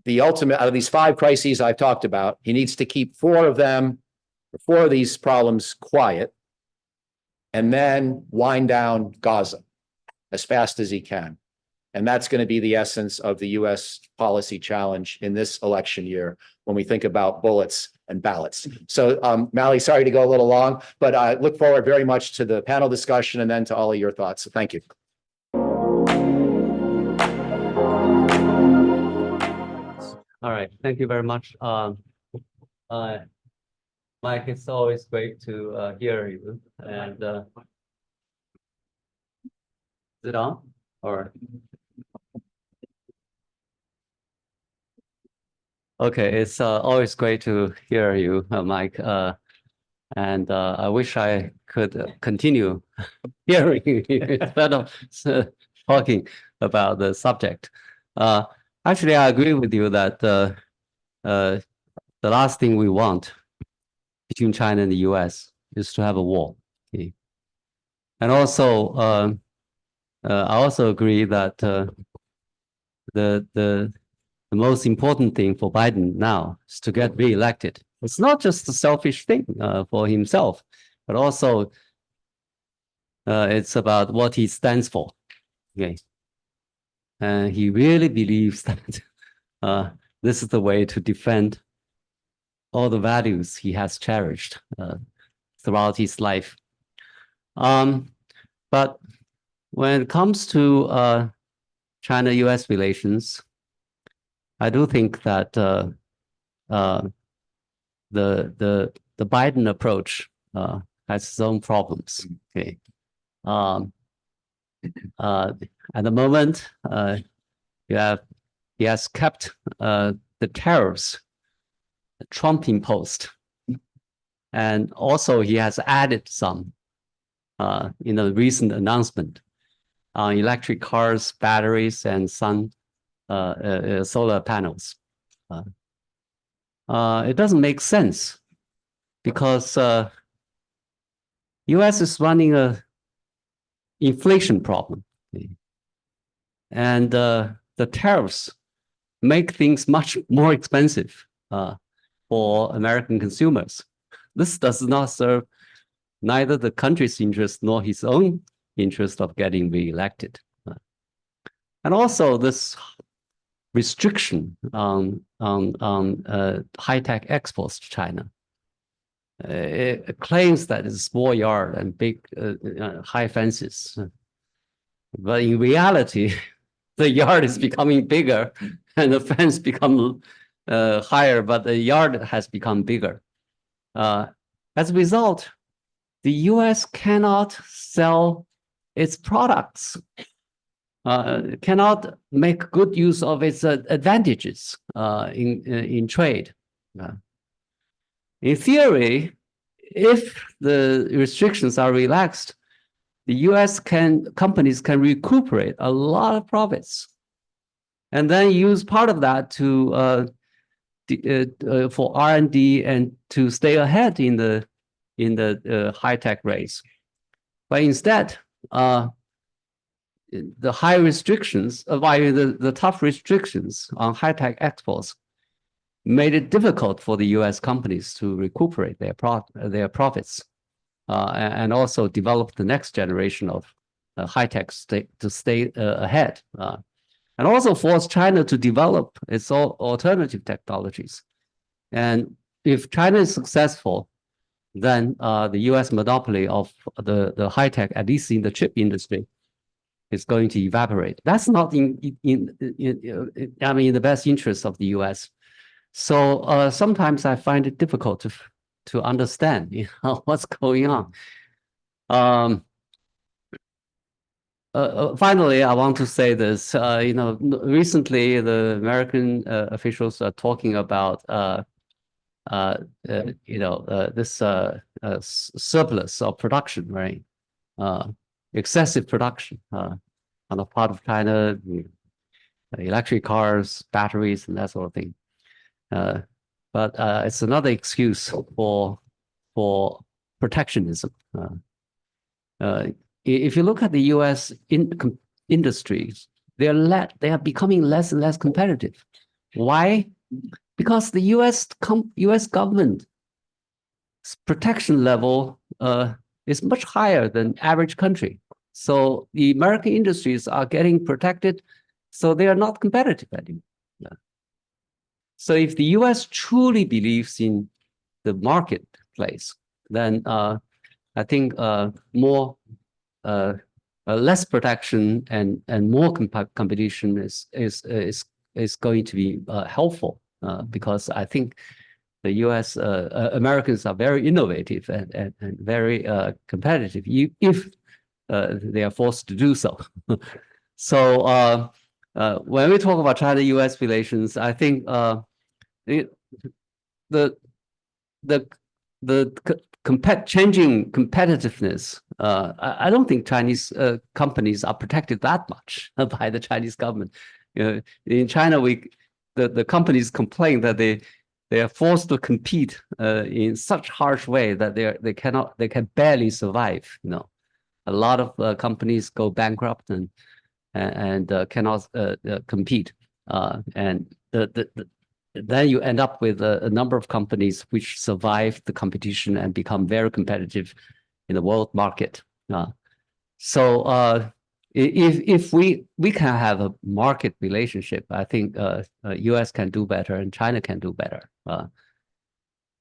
the ultimate, out of these 5 crises I've talked about, he needs to keep 4 of these problems quiet, and then wind down Gaza as fast as he can. And that's going to be the essence of the U.S. policy challenge in this election year when we think about bullets and ballots. So, Mally, sorry to go a little long, but I look forward very much to the panel discussion and then to all of your thoughts. So thank you. All right, thank you very much. Mike, it's always great to hear you. And is it on? Or okay, it's always great to hear you, Mike. And I wish I could continue hearing you instead of talking about the subject. Actually, I agree with you that the last thing we want between China and the US is to have a war. Okay? And also, I also agree that the most important thing for Biden now is to get reelected. It's not just a selfish thing for himself, but also it's about what he stands for. Okay, and he really believes that this is the way to defend all the values he has cherished throughout his life. But when it comes to China-US relations, I do think that the Biden approach has its own problems. Okay, at the moment, he has kept the tariffs Trump imposed, and also he has added some in a recent announcement on electric cars, batteries, and solar panels. It doesn't make sense because U.S. is running a inflation problem, and the tariffs make things much more expensive for American consumers. This does not serve neither the country's interest nor his own interest of getting reelected. And also this restriction on high-tech exports to China. It claims that it's a small yard and big high fences. But in reality, the yard is becoming bigger and the fence become higher, but the yard has become bigger. As a result, the US cannot sell its products, cannot make good use of its advantages in trade. In theory, if the restrictions are relaxed, the US companies can recuperate a lot of profits, and then use part of that to for R&D and to stay ahead in the high-tech race. But instead, the high restrictions, the tough restrictions on high-tech exports made it difficult for the U.S. companies to recuperate their profits and also develop the next generation of high-tech to stay ahead. And also force China to develop its alternative technologies. And if China is successful, then the U.S. monopoly of the high-tech, at least in the chip industry, is going to evaporate. That's not in the best interest of the U.S. So sometimes I find it difficult to understand what's going on. Finally, I want to say this. Recently the American officials are talking about this surplus of production, right? Excessive production on the part of China, electric cars, batteries, and that sort of thing. But it's another excuse for protectionism. If you look at the U.S. industries, they are becoming less and less competitive. Why? Because the U.S. government protection level is much higher than average country. So the American industries are getting protected, so they are not competitive anymore. So if the U.S. truly believes in the marketplace, then I think less protection and more competition is going to be helpful because I think the U.S. Americans are very innovative and very competitive if they are forced to do so. So when we talk about China-U.S. relations, I think changing competitiveness. I don't think Chinese companies are protected that much by the Chinese government. In China, the companies complain that they are forced to compete in such harsh way that they can barely survive. A lot of companies go bankrupt and cannot compete, and then you end up with a number of companies which survive the competition and become very competitive in the world market. So if we can have a market relationship, I think U.S. can do better and China can do better.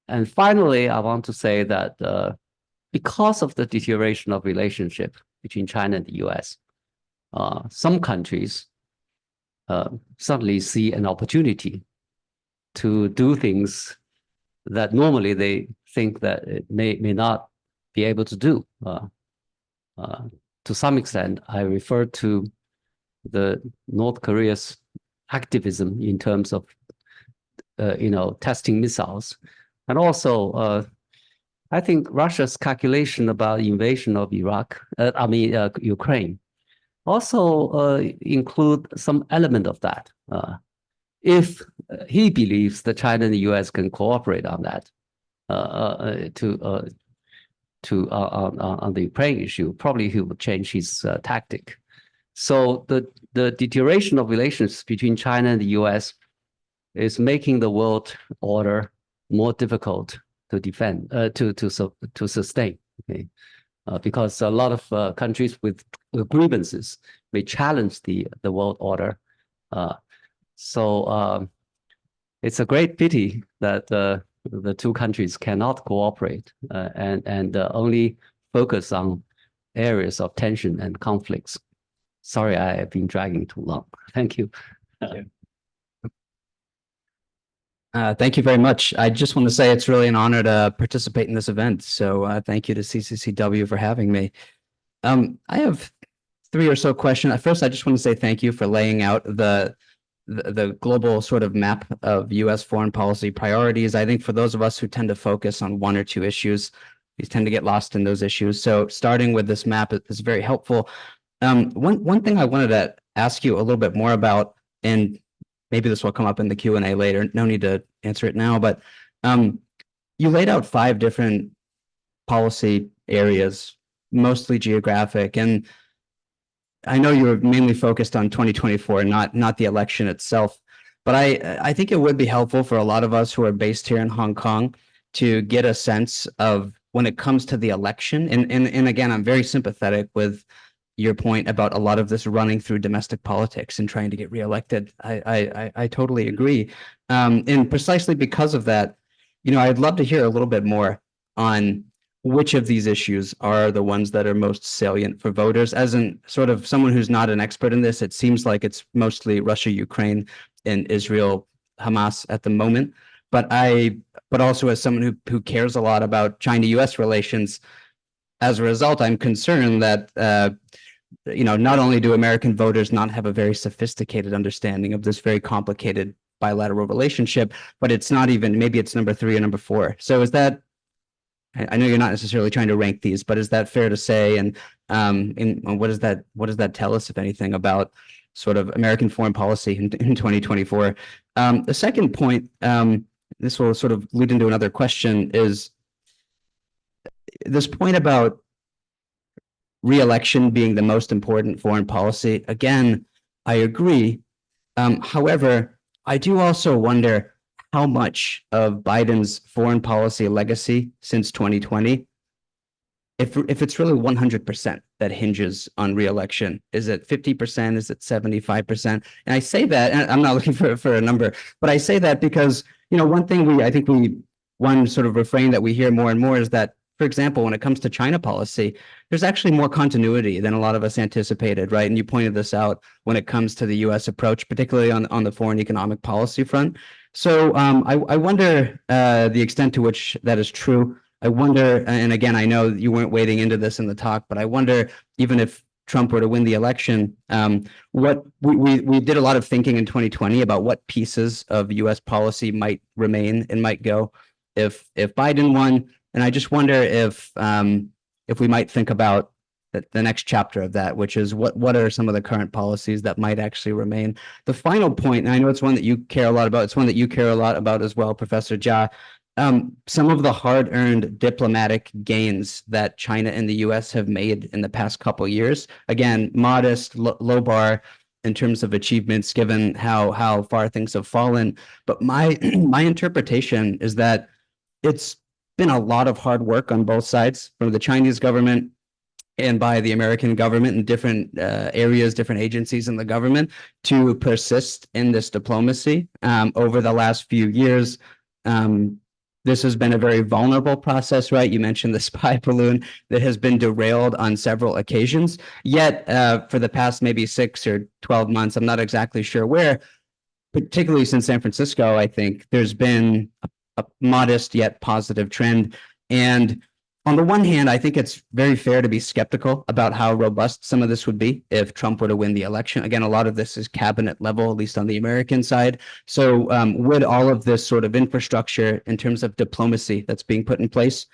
And finally, I want to say that because of the deterioration of relationship between China and the U.S., some countries suddenly see an opportunity to do things that normally they think that it may not be able to do. To some extent, I refer to the North Korea's activism in terms of testing missiles, and also I think Russia's calculation about invasion of Ukraine also include some element of that. If he believes that China and the U.S. can cooperate on that on the Ukraine issue, probably he will change his tactic. So the deterioration of relations between China and the U.S. is making the world order more difficult to defend, to sustain. Okay? Because a lot of countries with grievances may challenge the world order. So it's a great pity that the two countries cannot cooperate and only focus on areas of tension and conflicts. Sorry, I have been dragging too long. Thank you. Thank you very much. I just want to say it's really an honor to participate in this event. So thank you to CCCW for having me. I have 3 or so questions. First, I just want to say thank you for laying out the global sort of map of U.S. foreign policy priorities. I think for those of us who tend to focus on 1 or 2 issues, we tend to get lost in those issues. So starting with this map is very helpful. One thing I wanted to ask you a little bit more about, and maybe this will come up in the Q&A later, no need to answer it now, but you laid out 5 different policy areas, mostly geographic, and I know you were mainly focused on 2024, not the election itself, but I think it would be helpful for a lot of us who are based here in Hong Kong to get a sense of when it comes to the election, and again, I'm very sympathetic with your point about a lot of this running through domestic politics and trying to get reelected. I totally agree. And precisely because of that, I'd love to hear a little bit more on which of these issues are the ones that are most salient for voters. As in sort of someone who's not an expert in this, it seems like it's mostly Russia, Ukraine, and Israel, Hamas at the moment. But also as someone who cares a lot about China-US relations, as a result, I'm concerned that not only do American voters not have a very sophisticated understanding of this very complicated bilateral relationship, but it's not even, maybe it's number 3 or number 4. So is that, I know you're not necessarily trying to rank these, but is that fair to say? And what does that tell us, if anything, about sort of American foreign policy in 2024? The second point, this will sort of lead into another question, is this point about re-election being the most important foreign policy. Again, I agree. However, I do also wonder how much of Biden's foreign policy legacy since 2020, if it's really 100% that hinges on re-election, is it 50%? Is it 75%? And I say that, and I'm not looking for a number, but I say that because, one sort of refrain that we hear more and more is that, for example, when it comes to China policy, there's actually more continuity than a lot of us anticipated, right? And you pointed this out when it comes to the U.S. approach, particularly on the foreign economic policy front. So I wonder the extent to which that is true. I wonder, and again, I know you weren't wading into this in the talk, but I wonder, even if Trump were to win the election, what we did a lot of thinking in 2020 about what pieces of U.S. policy might remain and might go if Biden won. And I just wonder if we might think about the next chapter of that, which is what are some of the current policies that might actually remain. The final point, and I know it's one that you care a lot about, it's one that you care a lot about as well, Professor Jia. Some of the hard-earned diplomatic gains that China and the U.S. have made in the past couple of years, again, modest, low bar in terms of achievements, given how far things have fallen. But my interpretation is that it's been a lot of hard work on both sides, from the Chinese government and by the American government in different areas, different agencies in the government, to persist in this diplomacy over the last few years. This has been a very vulnerable process, right? You mentioned the spy balloon that has been derailed on several occasions. Yet, for the past maybe 6 or 12 months, I'm not exactly sure where, particularly since San Francisco, I think there's been a modest yet positive trend. And on the one hand, I think it's very fair to be skeptical about how robust some of this would be if Trump were to win the election. Again, a lot of this is cabinet level, at least on the American side. So would all of this sort of infrastructure in terms of diplomacy that's being put in place,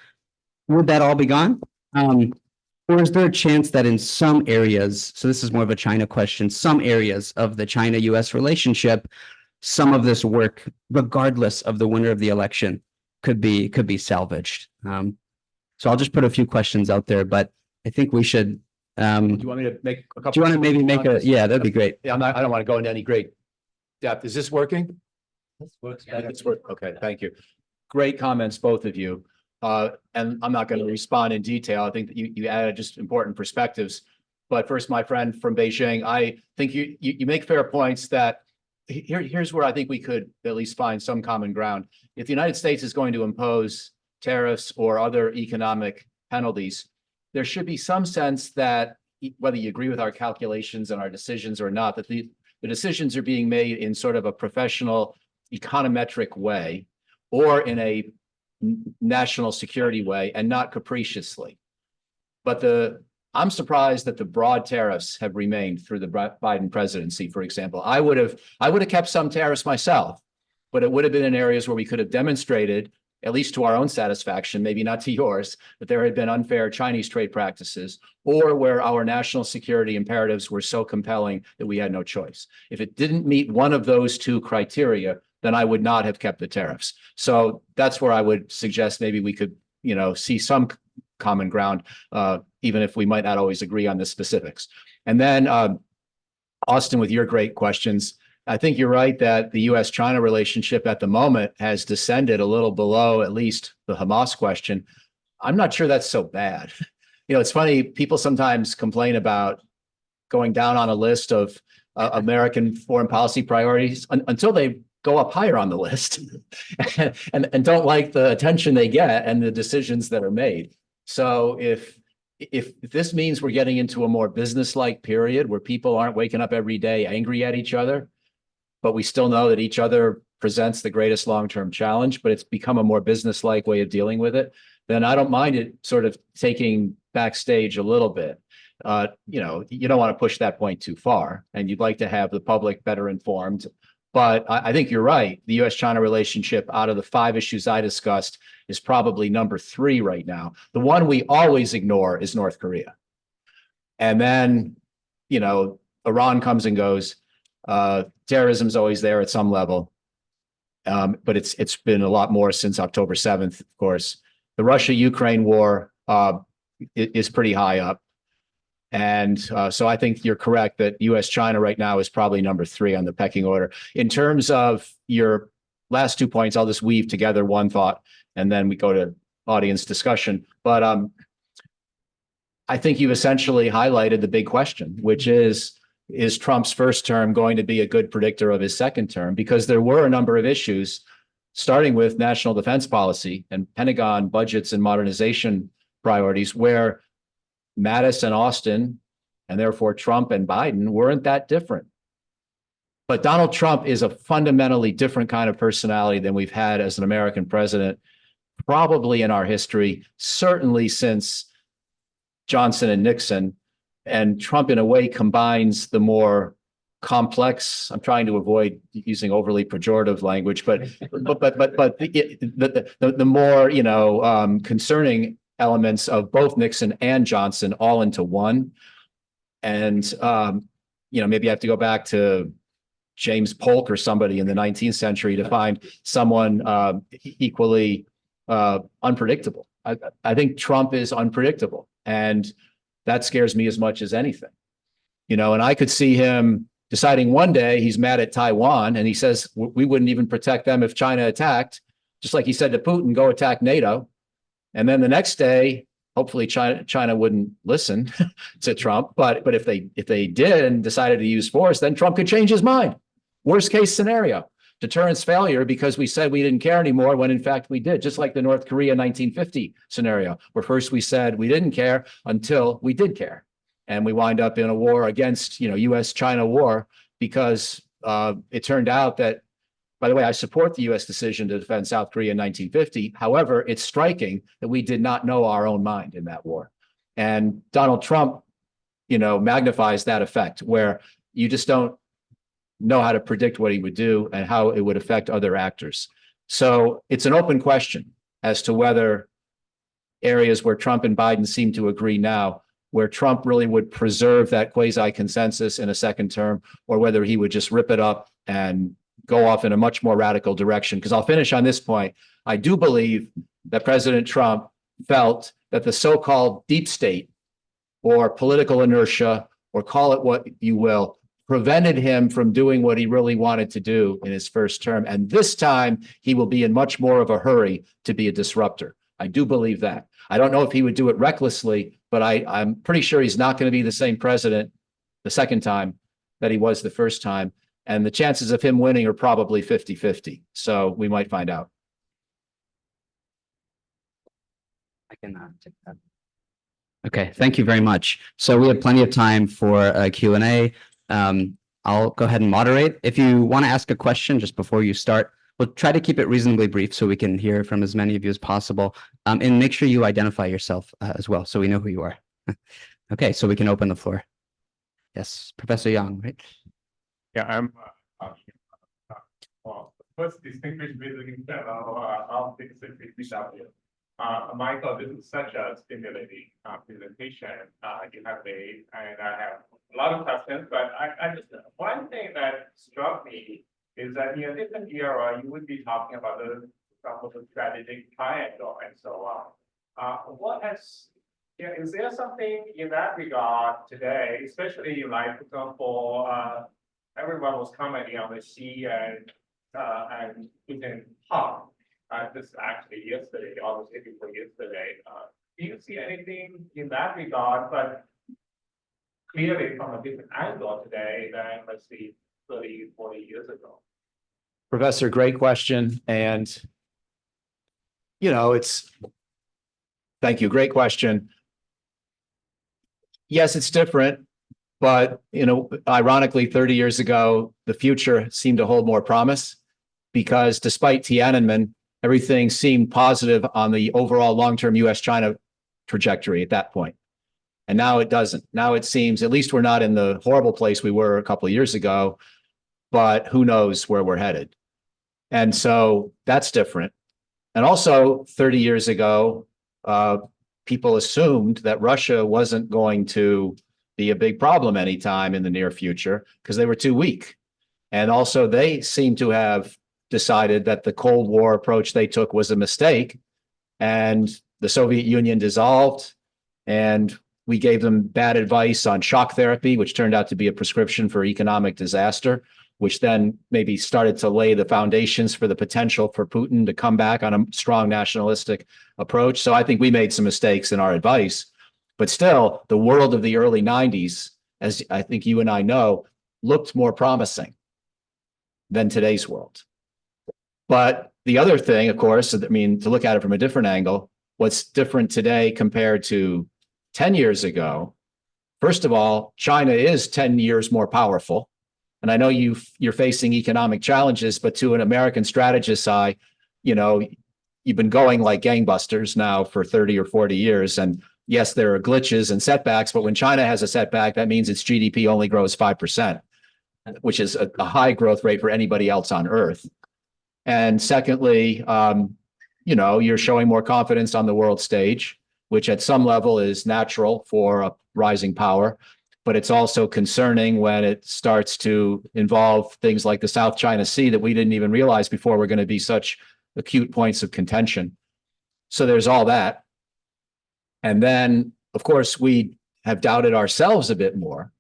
would that all be gone? Or is there a chance that in some areas, so this is more of a China question, some areas of the China-US relationship, some of this work, regardless of the winner of the election, could be salvaged? So I'll just put a few questions out there, but I think we should. Do you want me to make a couple? Do you want to maybe make a? Yeah, that'd be great. Yeah, I don't want to go into any great depth. Is this working? This works. It's working. Okay, thank you. Great comments, both of you. And I'm not going to respond in detail. I think that you added just important perspectives. But first, my friend from Beijing, I think you make fair points that here's where I think we could at least find some common ground. If the United States is going to impose tariffs or other economic penalties, there should be some sense that whether you agree with our calculations and our decisions or not, that the decisions are being made in sort of a professional econometric way or in a national security way and not capriciously. But I'm surprised that the broad tariffs have remained through the Biden presidency, for example. I would have kept some tariffs myself, but it would have been in areas where we could have demonstrated, at least to our own satisfaction, maybe not to yours, that there had been unfair Chinese trade practices, or where our national security imperatives were so compelling that we had no choice. If it didn't meet one of those two criteria, then I would not have kept the tariffs. So that's where I would suggest maybe we could, see some common ground, even if we might not always agree on the specifics. And then, Austin, with your great questions, I think you're right that the U.S.-China relationship at the moment has descended a little below at least the Hamas question. I'm not sure that's so bad. It's funny, people sometimes complain about going down on a list of American foreign policy priorities until they go up higher on the list and don't like the attention they get and the decisions that are made. So if this means we're getting into a more business-like period where people aren't waking up every day angry at each other, but we still know that each other presents the greatest long-term challenge, but it's become a more business-like way of dealing with it, then I don't mind it sort of taking backstage a little bit. You don't want to push that point too far, and you'd like to have the public better informed. But I think you're right. The U.S.-China relationship, out of the 5 issues I discussed, is probably number 3 right now. The one we always ignore is North Korea. And then, Iran comes and goes. Terrorism's always there at some level, but it's been a lot more since October 7th, of course. The Russia-Ukraine war is pretty high up. And so I think you're correct that U.S.-China right now is probably number 3 on the pecking order. In terms of your last 2 points, I'll just weave together one thought, and then we go to audience discussion. But I think you've essentially highlighted the big question, which is Trump's first term going to be a good predictor of his second term? Because there were a number of issues, starting with national defense policy and Pentagon budgets and modernization priorities, where Mattis and Austin, and therefore Trump and Biden, weren't that different. But Donald Trump is a fundamentally different kind of personality than we've had as an American president, probably in our history, certainly since Johnson and Nixon. And Trump, in a way, combines the more complex, I'm trying to avoid using overly pejorative language, but the more, concerning elements of both Nixon and Johnson all into one. And, maybe I have to go back to James Polk or somebody in the 19th century to find someone equally unpredictable. I think Trump is unpredictable, and that scares me as much as anything. And I could see him deciding one day he's mad at Taiwan, and he says we wouldn't even protect them if China attacked, just like he said to Putin, go attack NATO. And then the next day, hopefully China wouldn't listen to Trump, but if they did and decided to use force, then Trump could change his mind. Worst case scenario, deterrence failure because we said we didn't care anymore when in fact we did, just like the North Korea 1950 scenario, where first we said we didn't care until we did care. And we wind up in a war against, US-China war because it turned out that, by the way, I support the US decision to defend South Korea in 1950. However, it's striking that we did not know our own mind in that war. And Donald Trump, magnifies that effect where you just don't know how to predict what he would do and how it would affect other actors. So it's an open question as to whether areas where Trump and Biden seem to agree now, where Trump really would preserve that quasi-consensus in a second term, or whether he would just rip it up and go off in a much more radical direction. Because I'll finish on this point. I do believe that President Trump felt that the so-called deep state or political inertia, or call it what you will, prevented him from doing what he really wanted to do in his first term. And this time he will be in much more of a hurry to be a disruptor. I do believe that. I don't know if he would do it recklessly, but I'm pretty sure he's not going to be the same president the second time that he was the first time. And the chances of him winning are probably 50-50. So we might find out. I can take that. Okay, thank you very much. So we have plenty of time for a Q&A. I'll go ahead and moderate. If you want to ask a question just before you start, we'll try to keep it reasonably brief so we can hear from as many of you as possible. And make sure you identify yourself as well so we know who you are. Okay, so we can open the floor. Yes, Professor Yang, right? Yeah, I'm first distinguished visiting fellow of the CCW. Michael, this is such a stimulating presentation you have made, and I have a lot of questions, but I just, one thing that struck me is that in a different era, you would be talking about some of the strategic triangle and so on. Is there something in that regard today, especially like, for example, everyone was commenting on the Xi and Putin talk. This actually yesterday, almost day before yesterday. Do you see anything in that regard, but clearly from a different angle today than, let's see, 30, 40 years ago? Professor, great question. And, thank you, great question. Yes, it's different, but, ironically, 30 years ago, the future seemed to hold more promise because despite Tiananmen, everything seemed positive on the overall long-term US-China trajectory at that point. And now it doesn't. Now it seems, at least we're not in the horrible place we were a couple of years ago, but who knows where we're headed. And so that's different. And also 30 years ago, people assumed that Russia wasn't going to be a big problem anytime in the near future because they were too weak. And also they seem to have decided that the Cold War approach they took was a mistake, and the Soviet Union dissolved, and we gave them bad advice on shock therapy, which turned out to be a prescription for economic disaster, which then maybe started to lay the foundations for the potential for Putin to come back on a strong nationalistic approach. So I think we made some mistakes in our advice, but still the world of the early 90s, as I think you and I know, looked more promising than today's world. But the other thing, of course, to look at it from a different angle, what's different today compared to 10 years ago, first of all, China is 10 years more powerful. And I know you're facing economic challenges, but to an American strategist's eye, you know, you've been going like gangbusters now for 30 or 40 years. And yes, there are glitches and setbacks, but when China has a setback, that means its GDP only grows 5%, which is a high growth rate for anybody else on earth. And secondly, you know, you're showing more confidence on the world stage, which at some level is natural for a rising power, but it's also concerning when it starts to involve things like the South China Sea that we didn't even realize before were going to be such acute points of contention. So there's all that. And then, of course, we have doubted ourselves a bit more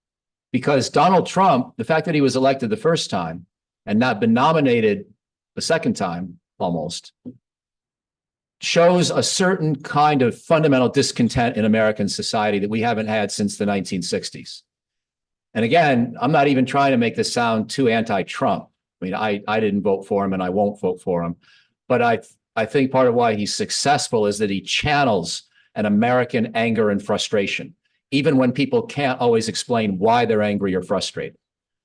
because Donald Trump, the fact that he was elected the first time and not been nominated the second time almost, shows a certain kind of fundamental discontent in American society that we haven't had since the 1960s. And again, I'm not even trying to make this sound too anti-Trump. I mean, I didn't vote for him and I won't vote for him. But I think part of why he's successful is that he channels an American anger and frustration, even when people can't always explain why they're angry or frustrated.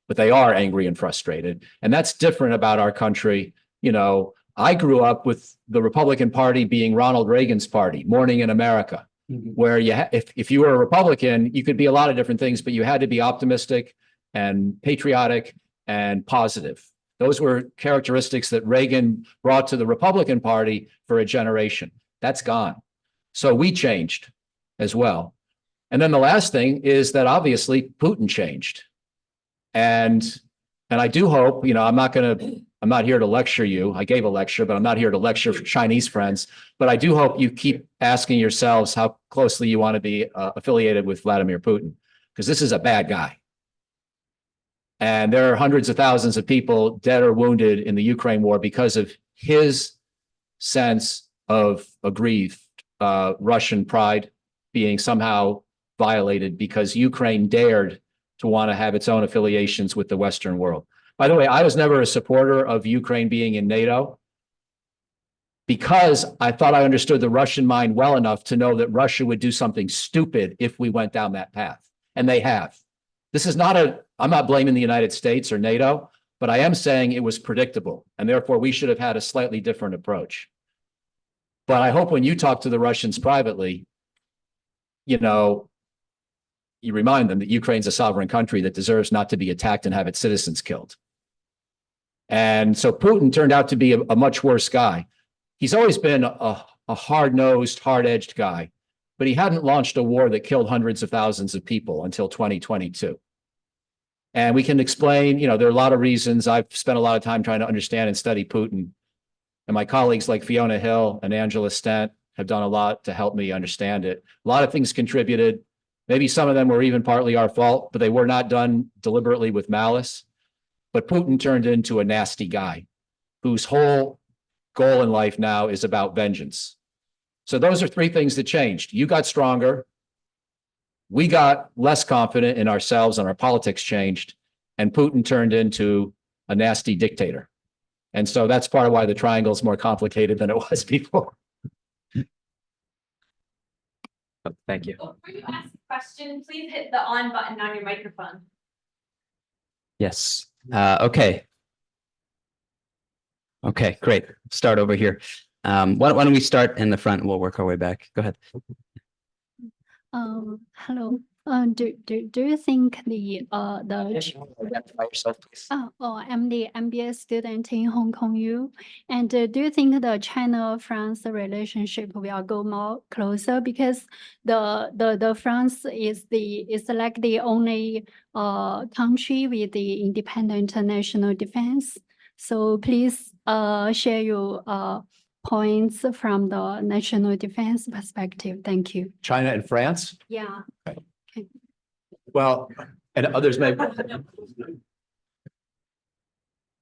But they are angry and frustrated. And that's different about our country. You know, I grew up with the Republican Party being Ronald Reagan's party, Morning in America, where if you were a Republican, you could be a lot of different things, but you had to be optimistic and patriotic and positive. Those were characteristics that Reagan brought to the Republican Party for a generation. That's gone. So we changed as well. And then the last thing is that obviously Putin changed. And I do hope, you know, I'm not here to lecture you. I gave a lecture, but I'm not here to lecture for Chinese friends. But I do hope you keep asking yourselves how closely you want to be affiliated with Vladimir Putin, because this is a bad guy. And there are hundreds of thousands of people dead or wounded in the Ukraine war because of his sense of aggrieved Russian pride being somehow violated because Ukraine dared to want to have its own affiliations with the Western world. By the way, I was never a supporter of Ukraine being in NATO because I thought I understood the Russian mind well enough to know that Russia would do something stupid if we went down that path. And they have. This is not I'm not blaming the United States or NATO, but I am saying it was predictable. And therefore, we should have had a slightly different approach. But I hope when you talk to the Russians privately, you know, you remind them that Ukraine's a sovereign country that deserves not to be attacked and have its citizens killed. And so Putin turned out to be a much worse guy. He's always been a hard-nosed, hard-edged guy, but he hadn't launched a war that killed hundreds of thousands of people until 2022. And we can explain, you know, there are a lot of reasons. I've spent a lot of time trying to understand and study Putin. And my colleagues like Fiona Hill and Angela Stent have done a lot to help me understand it. A lot of things contributed. Maybe some of them were even partly our fault, but they were not done deliberately with malice. But Putin turned into a nasty guy whose whole goal in life now is about vengeance. So those are three things that changed. You got stronger. We got less confident in ourselves and our politics changed. And Putin turned into a nasty dictator. And so that's part of why the triangle is more complicated than it was before. Thank you. Before you ask a question, please hit the on button on your microphone. Yes. Okay. Okay, great. Start over here. Why don't we start in the front and we'll work our way back. Go ahead. Hello. Do you think the Identify yourself, please. I'm the MBA student in Hong Kong U, and do you think the China-France relationship will go more closer because the France is like the only country with the independent national defense? So please share your points from the national defense perspective. Thank you. China and France? Yeah. Well, and others may.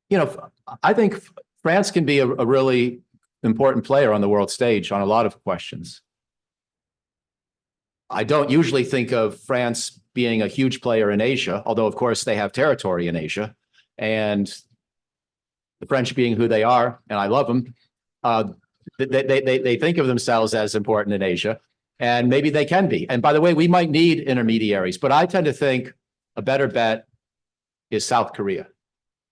You know, I think France can be a really important player on the world stage on a lot of questions. I don't usually think of France being a huge player in Asia, although of course they have territory in Asia, and the French being who they are, and I love them, they think of themselves as important in Asia. And maybe they can be. And by the way, we might need intermediaries, but I tend to think a better bet is South Korea,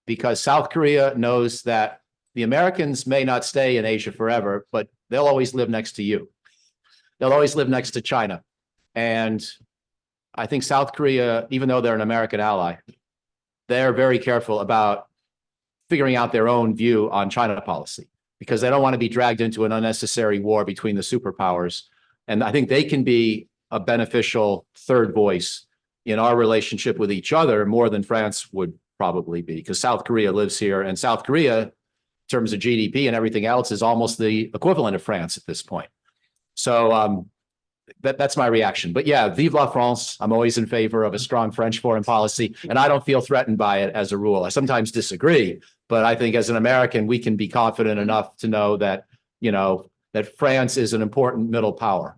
because South Korea knows that the Americans may not stay in Asia forever, but they'll always live next to you. They'll always live next to China. And I think South Korea, even though they're an American ally, they're very careful about figuring out their own view on China policy, because they don't want to be dragged into an unnecessary war between the superpowers. And I think they can be a beneficial third voice in our relationship with each other more than France would probably be, because South Korea lives here, and South Korea, in terms of GDP and everything else, is almost the equivalent of France at this point. So that's my reaction. But yeah, vive la France. I'm always in favor of a strong French foreign policy, and I don't feel threatened by it as a rule. I sometimes disagree, but I think as an American, we can be confident enough to know that, you know, that France is an important middle power,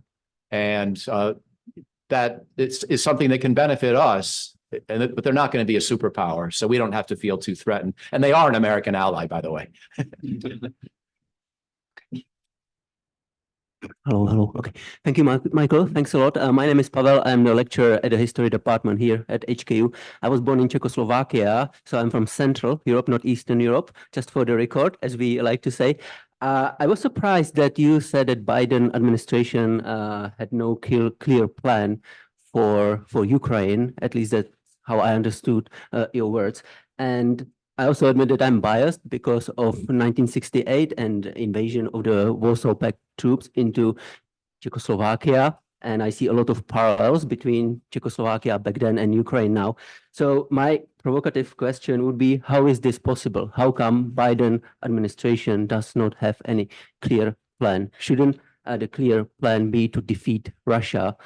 and that is something that can benefit us, but they're not going to be a superpower, so we don't have to feel too threatened. And they are an American ally, by the way. Hello. Okay. Thank you, Michael. Thanks a lot. My name is Pavel. I'm the lecturer at the history department here at HKU. I was born in Czechoslovakia, so I'm from Central Europe, not Eastern Europe, just for the record, as we like to say. I was surprised that you said that Biden administration had no clear plan for Ukraine. At least that's how I understood your words. And I also admit that I'm biased because of 1968 and invasion of the Warsaw Pact troops into Czechoslovakia. And I see a lot of parallels between Czechoslovakia back then and Ukraine now. So my provocative question would be, how is this possible? How come Biden administration does not have any clear plan? Shouldn't the clear plan be to defeat Russia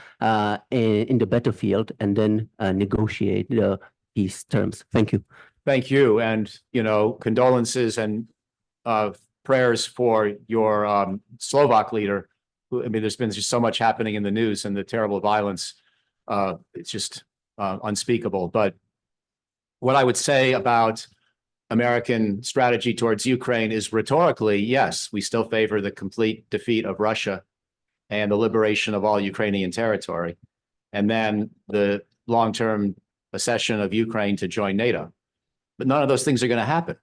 in the battlefield and then negotiate the peace terms? Thank you. Thank you. And, you know, condolences and prayers for your Slovak leader. I mean, there's been just so much happening in the news, and the terrible violence. It's just unspeakable. But what I would say about American strategy towards Ukraine is, rhetorically, yes, we still favor the complete defeat of Russia and the liberation of all Ukrainian territory, and then the long-term accession of Ukraine to join NATO. But none of those things are going to happen.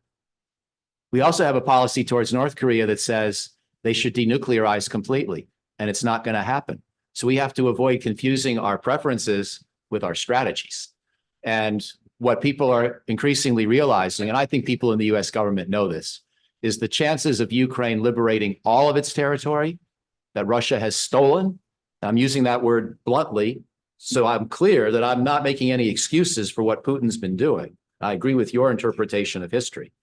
We also have a policy towards North Korea that says they should denuclearize completely, and it's not going to happen. So we have to avoid confusing our preferences with our strategies. And what people are increasingly realizing, and I think people in the US government know this, is the chances of Ukraine liberating all of its territory that Russia has stolen. I'm using that word bluntly, so I'm clear that I'm not making any excuses for what Putin's been doing. I agree with your interpretation of history,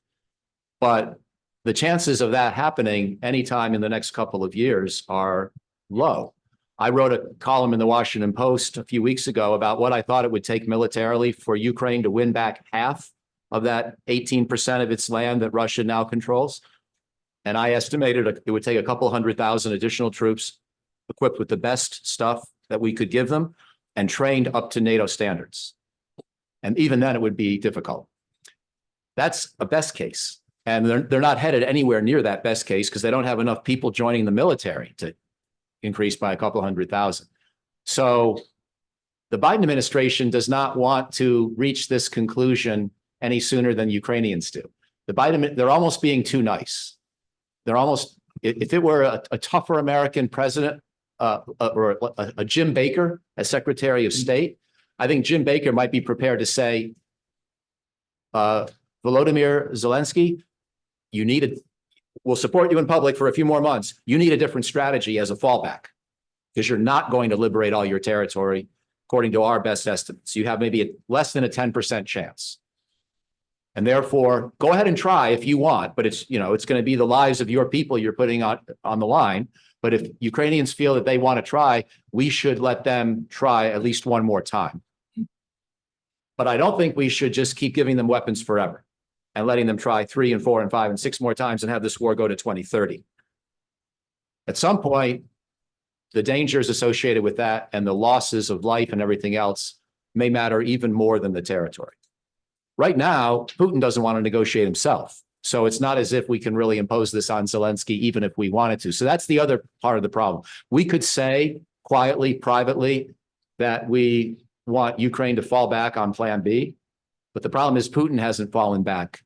but the chances of that happening anytime in the next couple of years are low. I wrote a column in the Washington Post a few weeks ago about what I thought it would take militarily for Ukraine to win back half of that 18% of its land that Russia now controls. And I estimated it would take a couple 100,000 additional troops equipped with the best stuff that we could give them and trained up to NATO standards. And even then it would be difficult. That's a best case. And they're not headed anywhere near that best case because they don't have enough people joining the military to increase by a couple 100,000. So the Biden administration does not want to reach this conclusion any sooner than Ukrainians do. They're almost being too nice. They're almost, if it were a tougher American president or a Jim Baker as Secretary of State, I think Jim Baker might be prepared to say, Volodymyr Zelensky, we'll support you in public for a few more months. You need a different strategy as a fallback because you're not going to liberate all your territory according to our best estimates. You have maybe less than a 10% chance. And therefore, go ahead and try if you want, but it's going to be the lives of your people you're putting on the line. But if Ukrainians feel that they want to try, we should let them try at least one more time. But I don't think we should just keep giving them weapons forever and letting them try 3 and 4 and 5 and 6 more times and have this war go to 2030. At some point, the dangers associated with that and the losses of life and everything else may matter even more than the territory. Right now, Putin doesn't want to negotiate himself. So it's not as if we can really impose this on Zelensky, even if we wanted to. So that's the other part of the problem. We could say quietly, privately, that we want Ukraine to fall back on Plan B, But the problem is Putin hasn't fallen back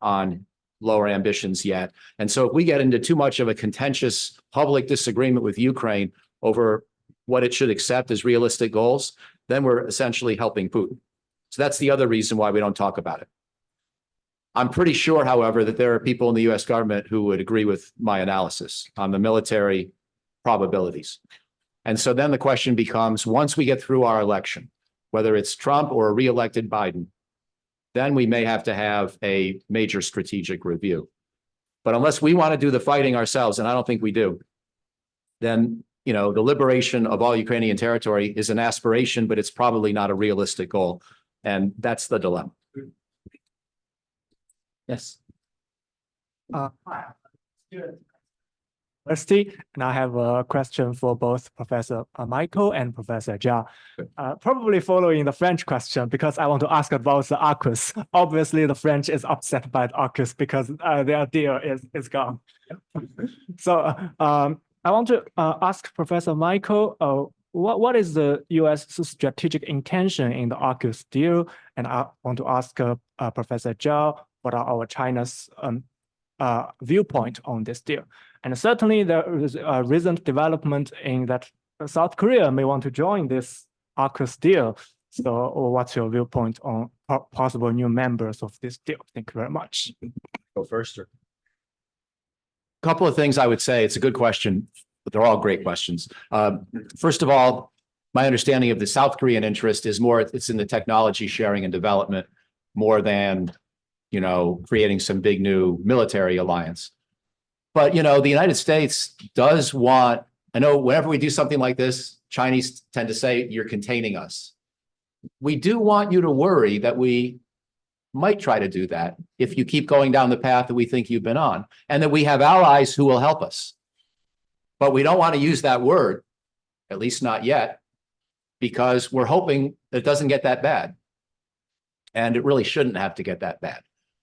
on lower ambitions yet. And so if we get into too much of a contentious public disagreement with Ukraine over what it should accept as realistic goals, then we're essentially helping Putin. So that's the other reason why we don't talk about it. I'm pretty sure, however, that there are people in the US government who would agree with my analysis on the military probabilities. And so then the question becomes, once we get through our election, whether it's Trump or a re-elected Biden, then we may have to have a major strategic review. But unless we want to do the fighting ourselves, and I don't think we do, then the liberation of all Ukrainian territory is an aspiration, but it's probably not a realistic goal. And that's the dilemma. Yes. University, and I have a question for both Professor Michael and Professor Jia. Probably following the French question, because I want to ask about the AUKUS. Obviously, the French is upset by the AUKUS because their deal is gone. So I want to ask Professor Michael, what is the U.S. strategic intention in the AUKUS deal? And I want to ask Professor Jia, what are our China's viewpoint on this deal? And certainly there is a recent development in that South Korea may want to join this AUKUS deal. So what's your viewpoint on possible new members of this deal? Thank you very much. Go first. A couple of things I would say. It's a good question, but they're all great questions. First of all, my understanding of the South Korean interest is more, it's in the technology sharing and development more than, creating some big new military alliance. But, the United States does want, I know whenever we do something like this, Chinese tend to say, you're containing us. We do want you to worry that we might try to do that if you keep going down the path that we think you've been on, and that we have allies who will help us. But we don't want to use that word, at least not yet, because we're hoping that it doesn't get that bad. And it really shouldn't have to get that bad.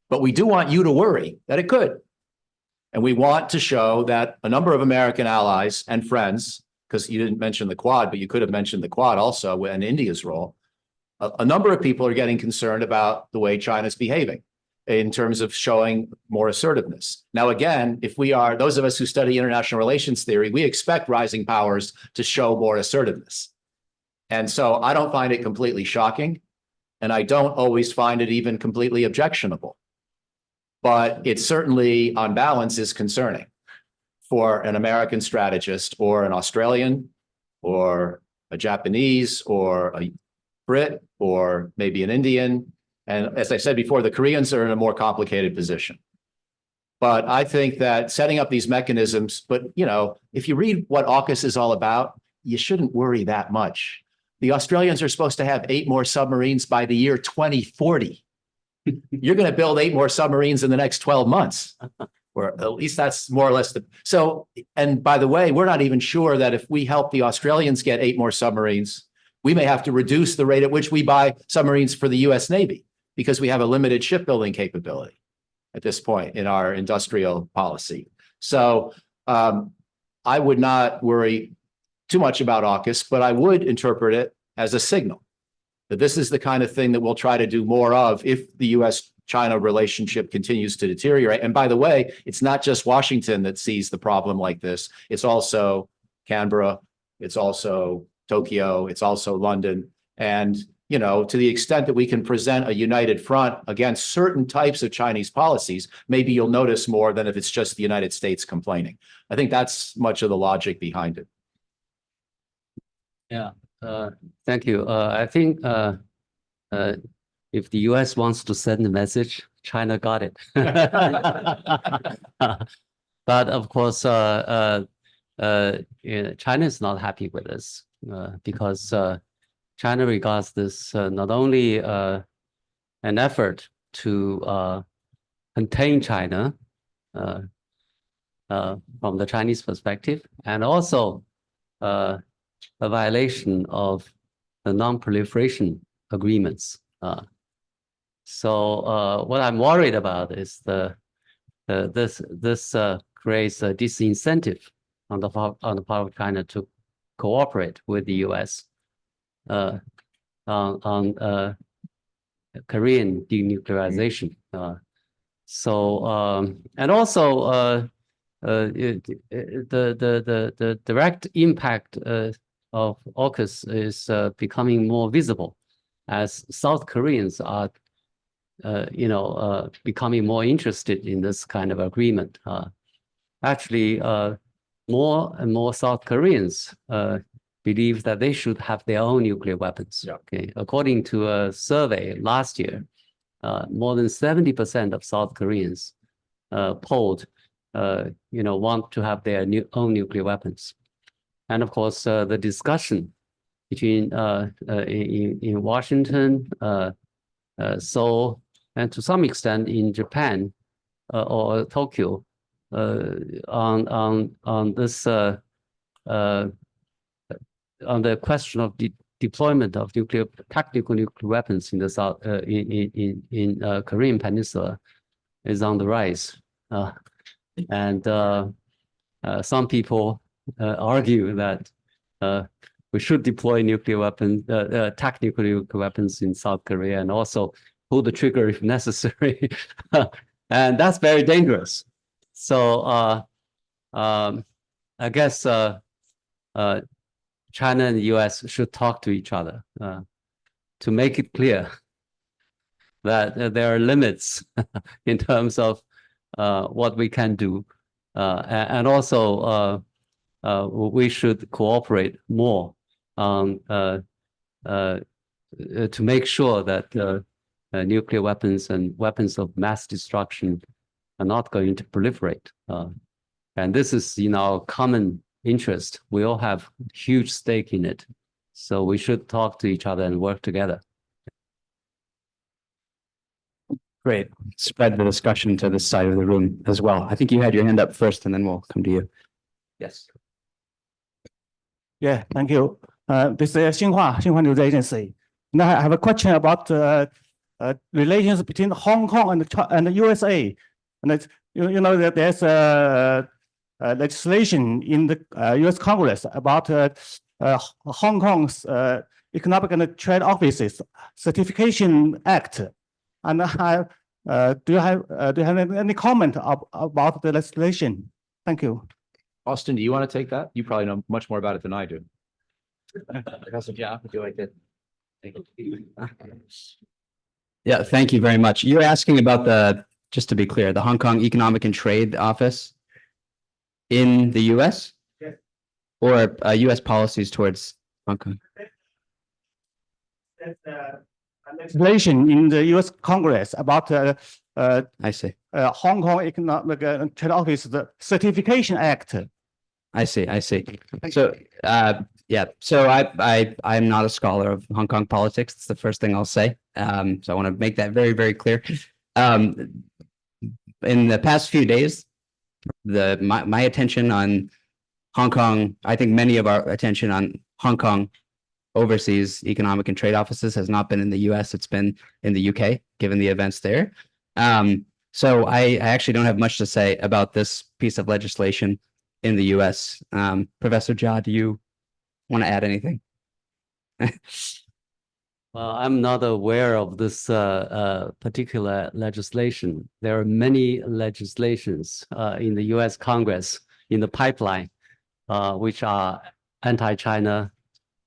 But we do want you to worry that it could. And we want to show that a number of American allies and friends, because you didn't mention the Quad, but you could have mentioned the Quad also and India's role. A number of people are getting concerned about the way China's behaving in terms of showing more assertiveness. Now, again, if we are, those of us who study international relations theory, we expect rising powers to show more assertiveness. And so I don't find it completely shocking, and I don't always find it even completely objectionable. But it certainly, on balance, is concerning for an American strategist or an Australian or a Japanese or a Brit or maybe an Indian. And as I said before, the Koreans are in a more complicated position. But I think that setting up these mechanisms, but if you read what AUKUS is all about, you shouldn't worry that much. The Australians are supposed to have 8 more submarines by the year 2040. You're going to build 8 more submarines in the next 12 months, or at least that's more or less the. So, and by the way, we're not even sure that if we help the Australians get 8 more submarines, we may have to reduce the rate at which we buy submarines for the US Navy because we have a limited shipbuilding capability at this point in our industrial policy. So I would not worry too much about AUKUS, but I would interpret it as a signal that this is the kind of thing that we'll try to do more of if the US-China relationship continues to deteriorate. And by the way, it's not just Washington that sees the problem like this. It's also Canberra. It's also Tokyo. It's also London. And, to the extent that we can present a united front against certain types of Chinese policies, maybe you'll notice more than if it's just the United States complaining. I think that's much of the logic behind it. Yeah. Thank you. I think if the US wants to send a message, China got it. But of course, China is not happy with this because China regards this not only an effort to contain China from the Chinese perspective, and also a violation of the non-proliferation agreements. So what I'm worried about is this creates a disincentive on the part of China to cooperate with the US on Korean denuclearization. And also the direct impact of AUKUS is becoming more visible as South Koreans are, becoming more interested in this kind of agreement. Actually, more and more South Koreans believe that they should have their own nuclear weapons. Yeah. Okay, according to a survey last year, more than 70% of South Koreans polled, want to have their own nuclear weapons. And of course, the discussion between in Washington, Seoul, and to some extent in Japan or Tokyo on this on the question of deployment of tactical nuclear weapons in the South in Korean Peninsula is on the rise, and some people argue that we should deploy nuclear weapons, tactical nuclear weapons in South Korea, and also pull the trigger if necessary, and that's very dangerous. So I guess China and the U.S. should talk to each other to make it clear that there are limits in terms of what we can do, and also we should cooperate more to make sure that nuclear weapons and weapons of mass destruction are not going to proliferate. And this is in our common interest. We all have huge stake in it. So we should talk to each other and work together. Great. Spread the discussion to this side of the room as well. I think you had your hand up first, and then we'll come to you. Yes. Yeah, thank you. This is Xinhua News Agency. Now I have a question about relations between Hong Kong and the USA. And it's, that there's legislation in the U.S. Congress about Hong Kong's Economic and Trade Offices Certification Act. And do you have any comment about the legislation? Thank you. Austin, do you want to take that? You probably know much more about it than I do. Yeah, thank you very much. You're asking about just to be clear, the Hong Kong Economic and Trade Office in the U.S.? Yes. Or U.S. policies towards Hong Kong? Legislation in the U.S. Congress about I see. Hong Kong Economic and Trade Office, the Certification Act. I see. So yeah, so I'm not a scholar of Hong Kong politics. It's the first thing I'll say. So I want to make that very, very clear. In the past few days, my attention on Hong Kong, I think many of our attention on Hong Kong overseas economic and trade offices has not been in the US, it's been in the UK, given the events there. So I actually don't have much to say about this piece of legislation in the US. Professor Jia, do you want to add anything? Well, I'm not aware of this particular legislation. There are many legislations in the US Congress in the pipeline, which are anti-China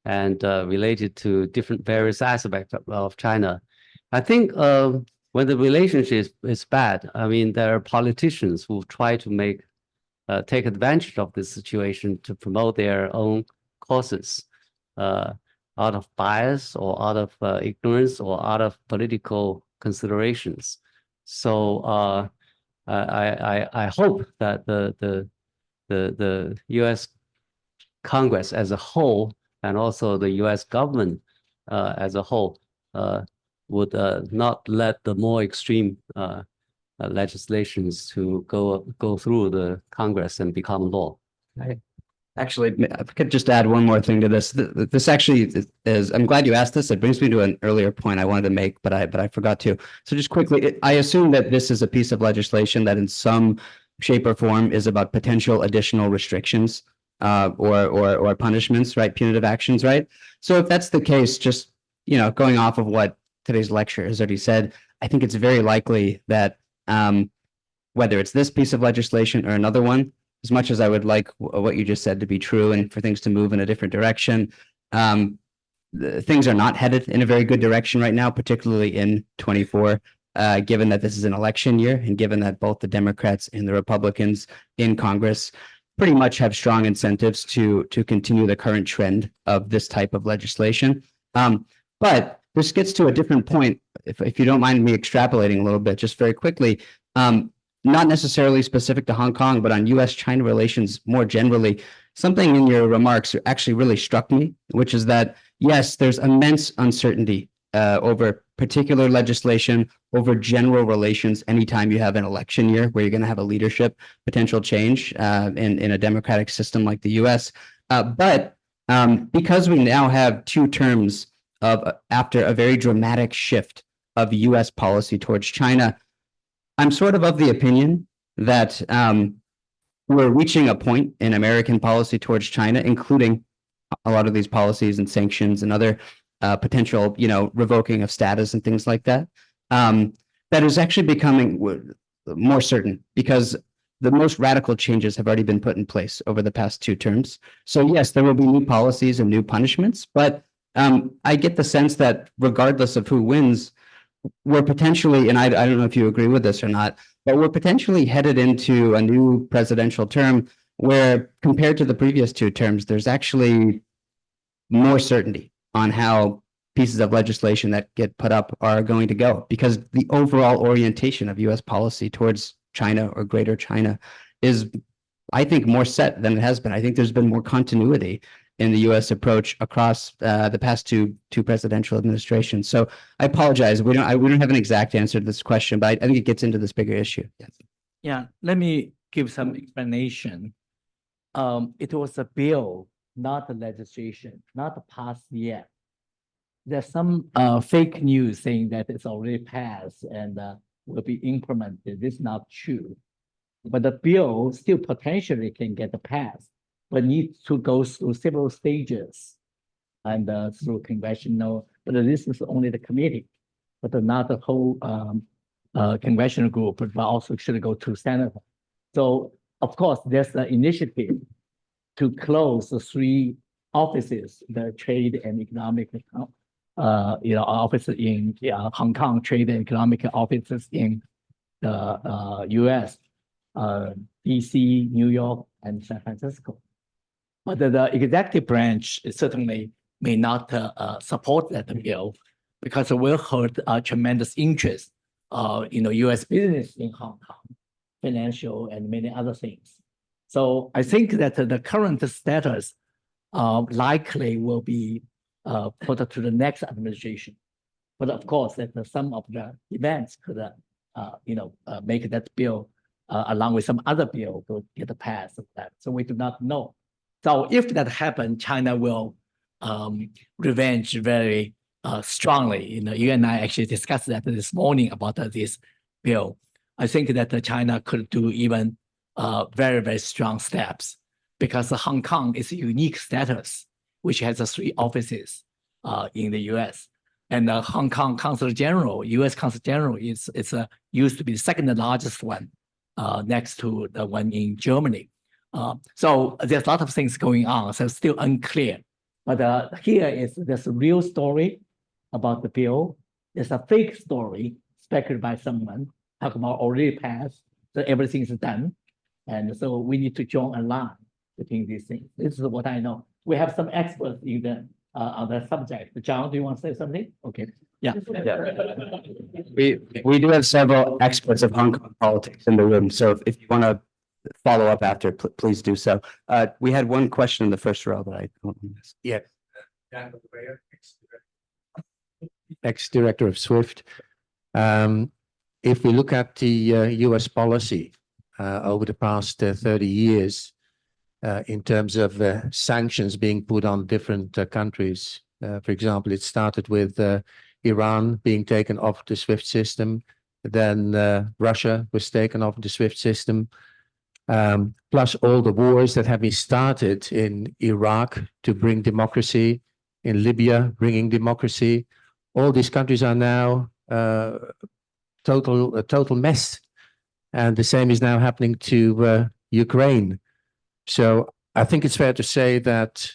and related to various aspects of China. I think when the relationship is bad, I mean, there are politicians who try to take advantage of this situation to promote their own causes out of bias or out of ignorance or out of political considerations. So I hope that the U.S. Congress as a whole and also the U.S. government as a whole would not let the more extreme legislations to go through the Congress and become law. Actually, I could just add one more thing to this. This actually is, I'm glad you asked this. It brings me to an earlier point I wanted to make, but I forgot to. So just quickly, I assume that this is a piece of legislation that in some shape or form is about potential additional restrictions or punishments, right? Punitive actions, right? So if that's the case, just, going off of what today's lecture has already said, I think it's very likely that whether it's this piece of legislation or another one, as much as I would like what you just said to be true and for things to move in a different direction, things are not headed in a very good direction right now, particularly in 24, given that this is an election year and given that both the Democrats and the Republicans in Congress pretty much have strong incentives to continue the current trend of this type of legislation. But this gets to a different point, if you don't mind me extrapolating a little bit, just very quickly, not necessarily specific to Hong Kong, but on US-China relations more generally. Something in your remarks actually really struck me, which is that, yes, there's immense uncertainty over particular legislation, over general relations, anytime you have an election year where you're going to have a leadership potential change in a democratic system like the US. But because we now have 2 terms after a very dramatic shift of US policy towards China, I'm sort of the opinion that we're reaching a point in American policy towards China, including a lot of these policies and sanctions and other potential, revoking of status and things like that, that is actually becoming more certain because the most radical changes have already been put in place over the past 2 terms. So yes, there will be new policies and new punishments, but I get the sense that regardless of who wins, we're potentially, and I don't know if you agree with this or not, but we're potentially headed into a new presidential term where compared to the previous 2 terms, there's actually more certainty on how pieces of legislation that get put up are going to go, because the overall orientation of US policy towards China or Greater China is, I think, more set than it has been. I think there's been more continuity in the US approach across the past two presidential administrations. So I apologize. We don't have an exact answer to this question, but I think it gets into this bigger issue. Yes. Yeah, let me give some explanation. It was a bill, not a legislation, not passed yet. There's some fake news saying that it's already passed and will be implemented. This is not true. But the bill still potentially can get passed, but needs to go through several stages and through congressional, but this is only the committee, but not the whole congressional group, but also should go to Senate. So of course, there's an initiative to close the 3 offices, the trade and economic offices in Hong Kong, trade and economic offices in the US, DC, New York, and San Francisco. But the executive branch certainly may not support that bill because it will hurt tremendous interest, US business in Hong Kong, financial and many other things. So I think that the current status likely will be put to the next administration. But of course, that some of the events could, make that bill along with some other bill to get passed. So we do not know. So if that happens, China will revenge very strongly. You and I actually discussed that this morning about this bill. I think that China could do even very, very strong steps because Hong Kong is a unique status, which has 3 offices in the US. And the Hong Kong Consul General, US Consul General, used to be the 2nd largest one next to the one in Germany. So there's a lot of things going on, so it's still unclear. But there's a real story about the bill. There's a fake story speculated by someone talking about already passed, so everything is done. And so we need to join a line between these things. This is what I know. We have some experts in the on the subject. John, do you want to say something? Okay. Yeah. We do have several experts of Hong Kong politics in the room. So if you want to follow up after, please do so. We had one question in the first row that I don't miss. Yeah. Ex-director of SWIFT. If we look at the US policy over the past 30 years, in terms of sanctions being put on different countries. For example, it started with Iran being taken off the SWIFT system. Then Russia was taken off the SWIFT system. Plus all the wars that have been started in Iraq to bring democracy, in Libya bringing democracy, all these countries are now a total mess. And the same is now happening to Ukraine. So I think it's fair to say that,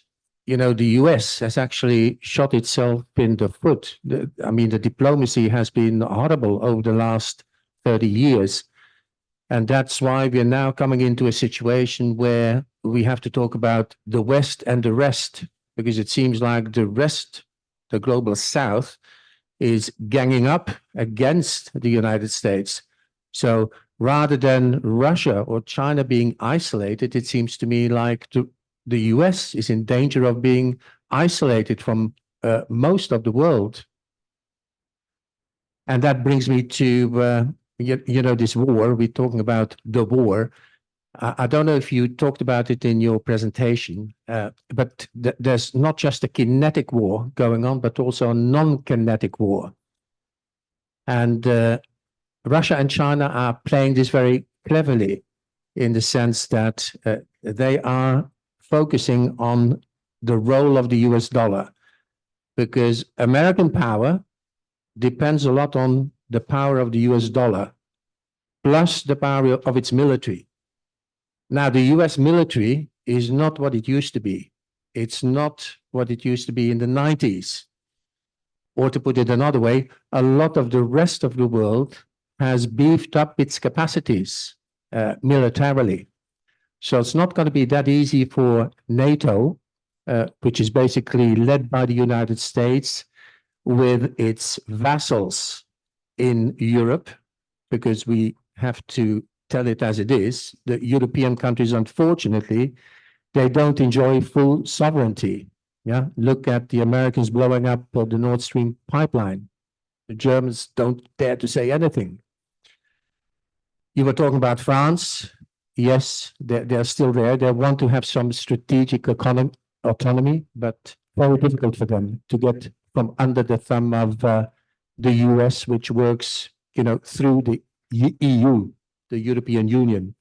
you know, the US has actually shot itself in the foot. I mean, the diplomacy has been horrible over the last 30 years. And that's why we are now coming into a situation where we have to talk about the West and the rest, because it seems like the rest, the global South, is ganging up against the United States. So rather than Russia or China being isolated, it seems to me like the US is in danger of being isolated from most of the world. And that brings me to, you know, this war. We're talking about the war. I don't know if you talked about it in your presentation, but there's not just a kinetic war going on, but also a non-kinetic war. And Russia and China are playing this very cleverly in the sense that they are focusing on the role of the US dollar, because American power depends a lot on the power of the US dollar, plus the power of its military. Now, the US military is not what it used to be. It's not what it used to be in the 90s. Or to put it another way, a lot of the rest of the world has beefed up its capacities militarily. So it's not going to be that easy for NATO, which is basically led by the United States with its vassals in Europe, because we have to tell it as it is. The European countries, unfortunately, they don't enjoy full sovereignty. Yeah, look at the Americans blowing up the Nord Stream pipeline. The Germans don't dare to say anything. You were talking about France. Yes, they're still there. They want to have some strategic autonomy, but very difficult for them to get from under the thumb of the US, which works, you know, through the EU, the European Union.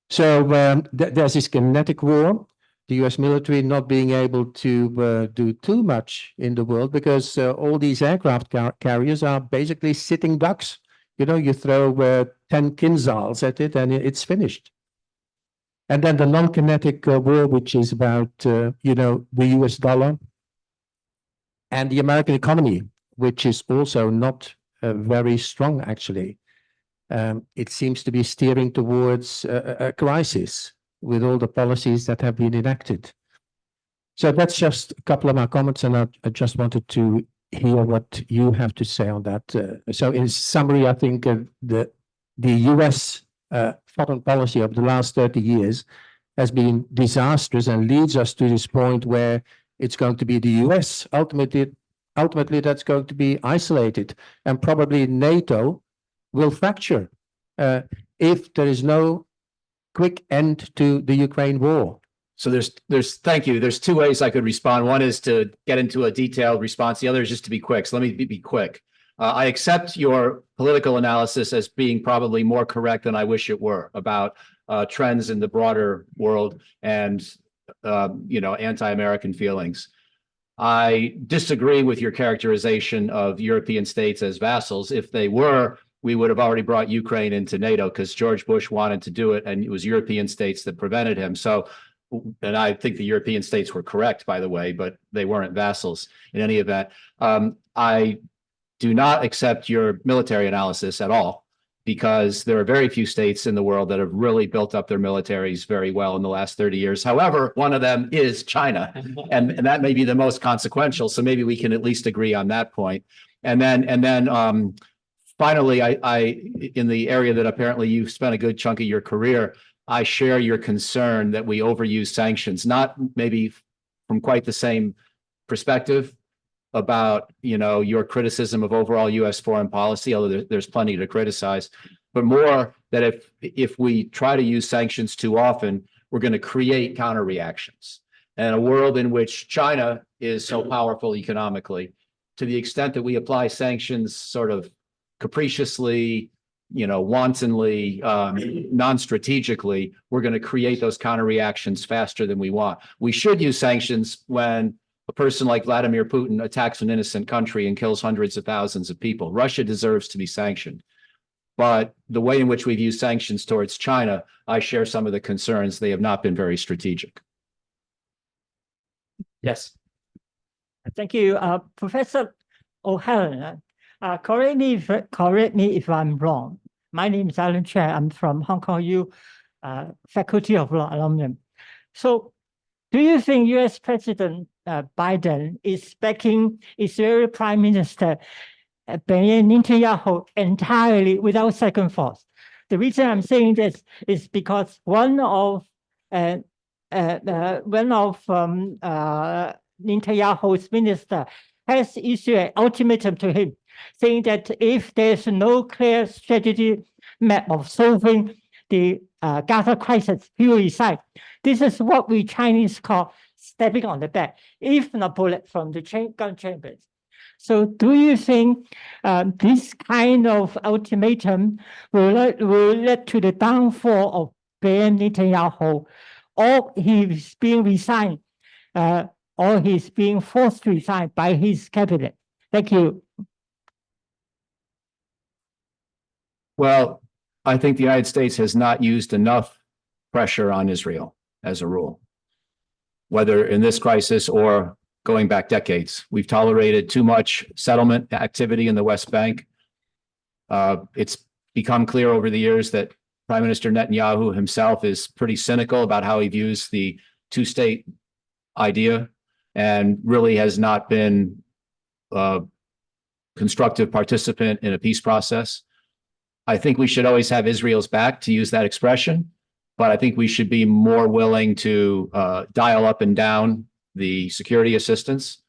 So there's this kinetic war, the US military not being able to do too much in the world, because all these aircraft carriers are basically sitting ducks. You know, you throw 10 Kinzhals at it and it's finished. And then the non-kinetic war, which is about, you know, the US dollar and the American economy, which is also not very strong, actually. It seems to be steering towards a crisis with all the policies that have been enacted. So that's just a couple of my comments, and I just wanted to hear what you have to say on that. So in summary, I think the US foreign policy of the last 30 years has been disastrous and leads us to this point where it's going to be the US ultimately that's going to be isolated, and probably NATO will fracture if there is no quick end to the Ukraine war. So thank you. There's two ways I could respond. One is to get into a detailed response. The other is just to be quick. So let me be quick. I accept your political analysis as being probably more correct than I wish it were about trends in the broader world and, you know, anti-American feelings. I disagree with your characterization of European states as vassals. If they were, we would have already brought Ukraine into NATO, because George Bush wanted to do it, and it was European states that prevented him. So, and I think the European states were correct, by the way, but they weren't vassals in any event. I do not accept your military analysis at all, because there are very few states in the world that have really built up their militaries very well in the last 30 years. However, one of them is China, and that may be the most consequential. So maybe we can at least agree on that point. And then finally, I in the area that apparently you've spent a good chunk of your career, I share your concern that we overuse sanctions, not maybe from quite the same perspective about, you know, your criticism of overall U.S. foreign policy, although there's plenty to criticize, but more that if we try to use sanctions too often, we're going to create counter reactions. And a world in which China is so powerful economically, to the extent that we apply sanctions sort of capriciously, you know, wantonly, non-strategically, we're going to create those counter reactions faster than we want. We should use sanctions when a person like Vladimir Putin attacks an innocent country and kills hundreds of thousands of people. Russia deserves to be sanctioned. But the way in which we've used sanctions towards China, I share some of the concerns. They have not been very strategic. Yes. Thank you, Professor O'Halloran. Correct me if I'm wrong. My name is Alan Chair. I'm from Hong Kong U Faculty of Law alumni. So, do you think U.S. President Biden is backing Israeli Prime Minister Benjamin Netanyahu entirely without second thoughts? The reason I'm saying this is because one of Netanyahu's minister has issued an ultimatum to him, saying that if there's no clear strategy map of solving the Gaza crisis, he will resign. This is what we Chinese call stepping on the back, if not bullet from the gun chambers. So do you think this kind of ultimatum will lead to the downfall of Benjamin Netanyahu, or he's being resigned, or he's being forced to resign by his cabinet? Thank you. Well, I think the United States has not used enough pressure on Israel as a rule, whether in this crisis or going back decades. We've tolerated too much settlement activity in the West Bank. It's become clear over the years that Prime Minister Netanyahu himself is pretty cynical about how he views the two-state idea and really has not been a constructive participant in a peace process. I think we should always have Israel's back, to use that expression, but I think we should be more willing to dial up and down the security assistance,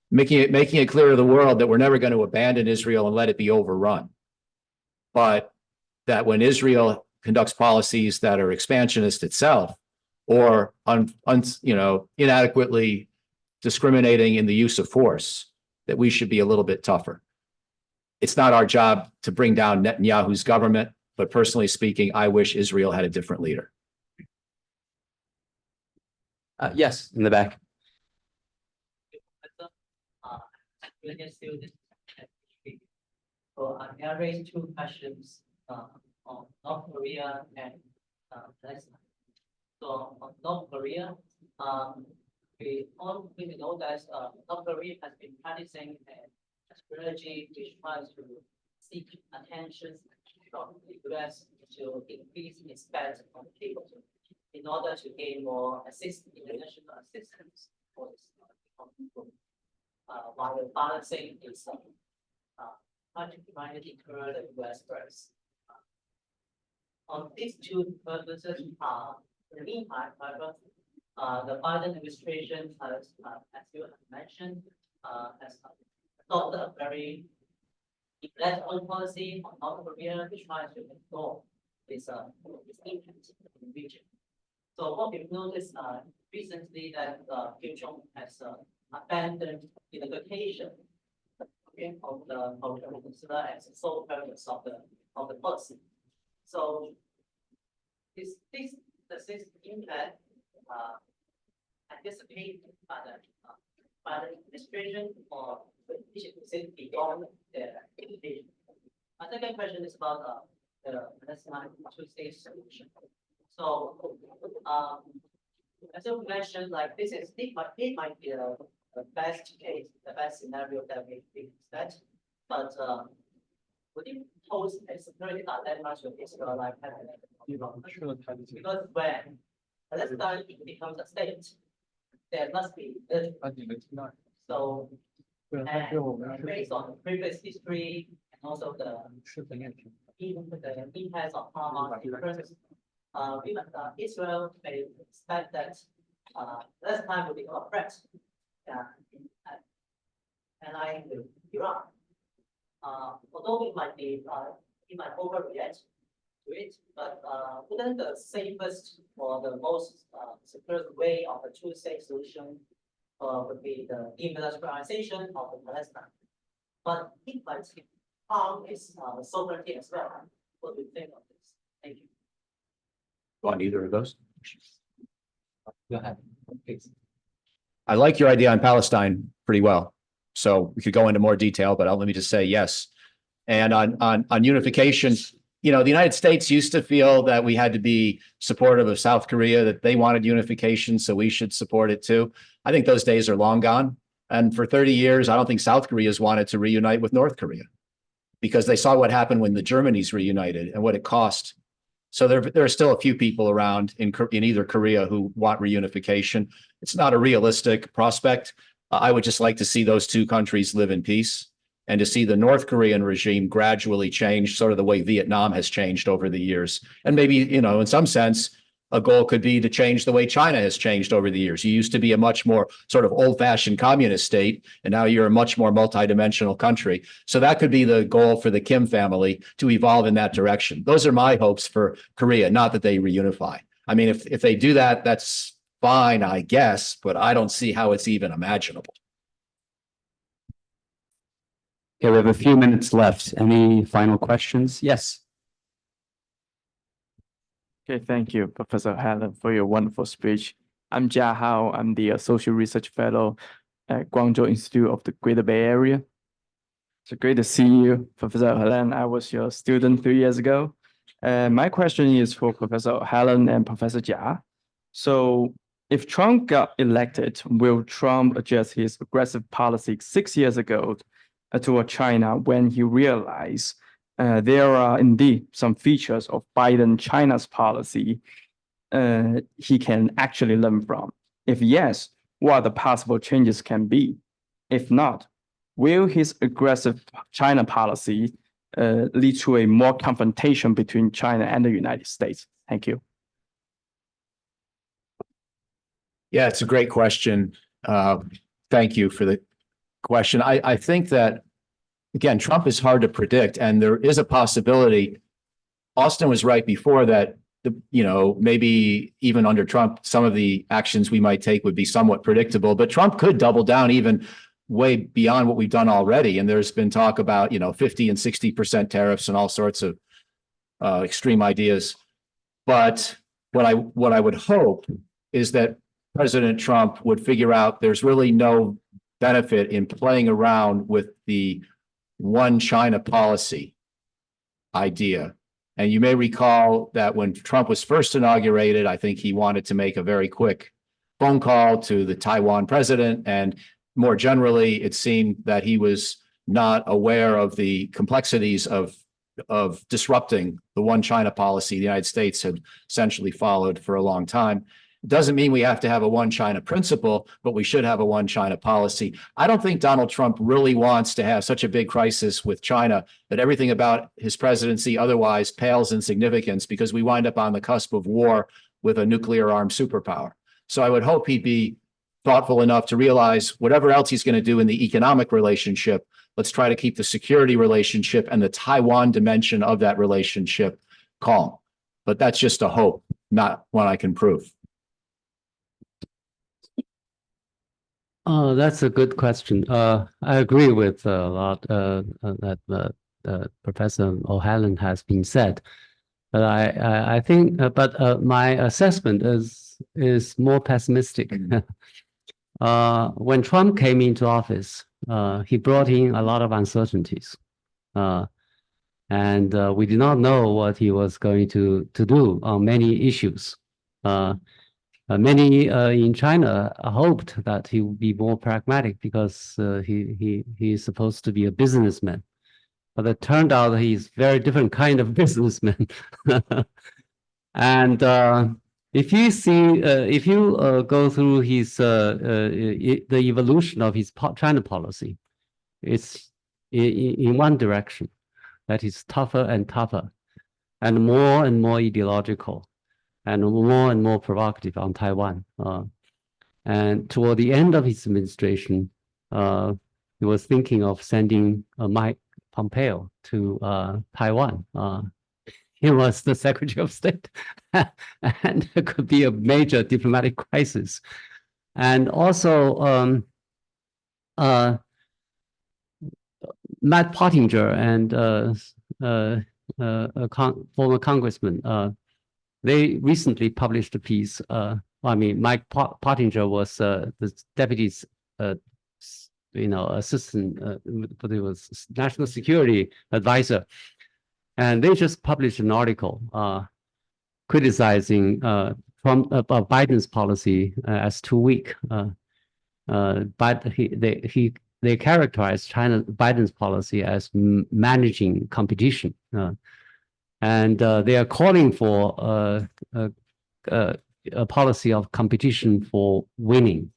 making it clear to the world that we're never going to abandon Israel and let it be overrun. But that when Israel conducts policies that are expansionist itself, or inadequately discriminating in the use of force, that we should be a little bit tougher. It's not our job to bring down Netanyahu's government, but personally speaking, I wish Israel had a different leader. Yes, in the back. So I can raise two questions on North Korea and Palestine. So on North Korea, we know that North Korea has been practicing a strategy which tries to seek attention from the US to increase its bet on the cable in order to gain more international assistance for its while balancing its trying to deter the US first. On these two purposes, in the meantime, however, the Biden administration has, as you have mentioned, has adopted a very electoral policy on North Korea, which tries to ignore its impact in the region. So what we've noticed recently that Kim Jong has abandoned the negotiation of the peninsula as the sole purpose of the policy. So does this impact anticipated by the administration, or is it beyond the invitation? My second question is about the Palestine two-state solution. So as you mentioned, like it might be the best case, the best scenario that we expect, but would it pose a security dilemma to Israel like happening? Because when Palestine becomes a state, there must be so and based on the previous history and also even the impacts of Hamas, Israel may expect that Palestine will become a threat. And Iran, although it might overreact to it, but wouldn't the safest or the most secure way of a two-state solution would be the demilitarization of the Palestine? But it might harm its sovereignty as well. What do you think of this? Thank you. On either of those? Go ahead, please. I like your idea on Palestine pretty well. So we could go into more detail, but let me just say yes. And on unification, you know, the United States used to feel that we had to be supportive of South Korea, that they wanted unification, so we should support it too. I think those days are long gone. And for 30 years, I don't think South Korea's wanted to reunite with North Korea because they saw what happened when the Germany's reunited and what it cost. So there are still a few people around in either Korea who want reunification. It's not a realistic prospect. I would just like to see those two countries live in peace and to see the North Korean regime gradually change, sort of the way Vietnam has changed over the years. And maybe, you know, in some sense, a goal could be to change the way China has changed over the years. You used to be a much more sort of old-fashioned communist state, and now you're a much more multidimensional country. So that could be the goal for the Kim family, to evolve in that direction. Those are my hopes for Korea, not that they reunify. I mean, if they do that, that's fine, I guess, but I don't see how it's even imaginable. Okay, we have a few minutes left. Any final questions? Yes. Okay, thank you, Professor Helen, for your wonderful speech. I'm Jia Hao. I'm the Associate Research Fellow at Guangzhou Institute of the Greater Bay Area. It's great to see you, Professor Helen. I was your student 3 years ago. My question is for Professor Helen and Professor Jia. So if Trump got elected, will Trump adjust his aggressive policy 6 years ago toward China when he realized there are indeed some features of Biden China's policy he can actually learn from? If yes, what the possible changes can be? If not, will his aggressive China policy lead to a more confrontation between China and the United States? Thank you. Yeah, it's a great question. Thank you for the question. I think that, again, Trump is hard to predict, and there is a possibility. Austin was right before that, you know, maybe even under Trump, some of the actions we might take would be somewhat predictable, but Trump could double down even way beyond what we've done already. And there's been talk about, you know, 50 and 60% tariffs and all sorts of extreme ideas. But what I would hope is that President Trump would figure out there's really no benefit in playing around with the one China policy idea. And you may recall that when Trump was first inaugurated, I think he wanted to make a very quick phone call to the Taiwan president. And more generally, it seemed that he was not aware of the complexities of disrupting the one China policy the United States had essentially followed for a long time. It doesn't mean we have to have a one China principle, but we should have a one China policy. I don't think Donald Trump really wants to have such a big crisis with China that everything about his presidency otherwise pales in significance, because we wind up on the cusp of war with a nuclear armed superpower. So I would hope he'd be thoughtful enough to realize whatever else he's going to do in the economic relationship, let's try to keep the security relationship and the Taiwan dimension of that relationship calm. But that's just a hope, not one I can prove. Oh, that's a good question. I agree with a lot that Professor O'Halloran has been said, but I think, my assessment is more pessimistic. When Trump came into office, he brought in a lot of uncertainties, and we did not know what he was going to do on many issues. Many in China hoped that he would be more pragmatic because he is supposed to be a businessman, but it turned out he's a very different kind of businessman. And if you see, if you go through his the evolution of his China policy, it's in one direction, that is tougher and tougher, and more ideological, and more provocative on Taiwan. And toward the end of his administration, he was thinking of sending Mike Pompeo to Taiwan. He was the Secretary of State, and it could be a major diplomatic crisis. And also, Matt Pottinger and a former congressman, they recently published a piece I mean, Mike Pottinger was the deputy, assistant, but it was national security advisor, and they just published an article criticizing Biden's policy as too weak. But they characterized Biden's policy as managing competition, and they are calling for a policy of competition for winning.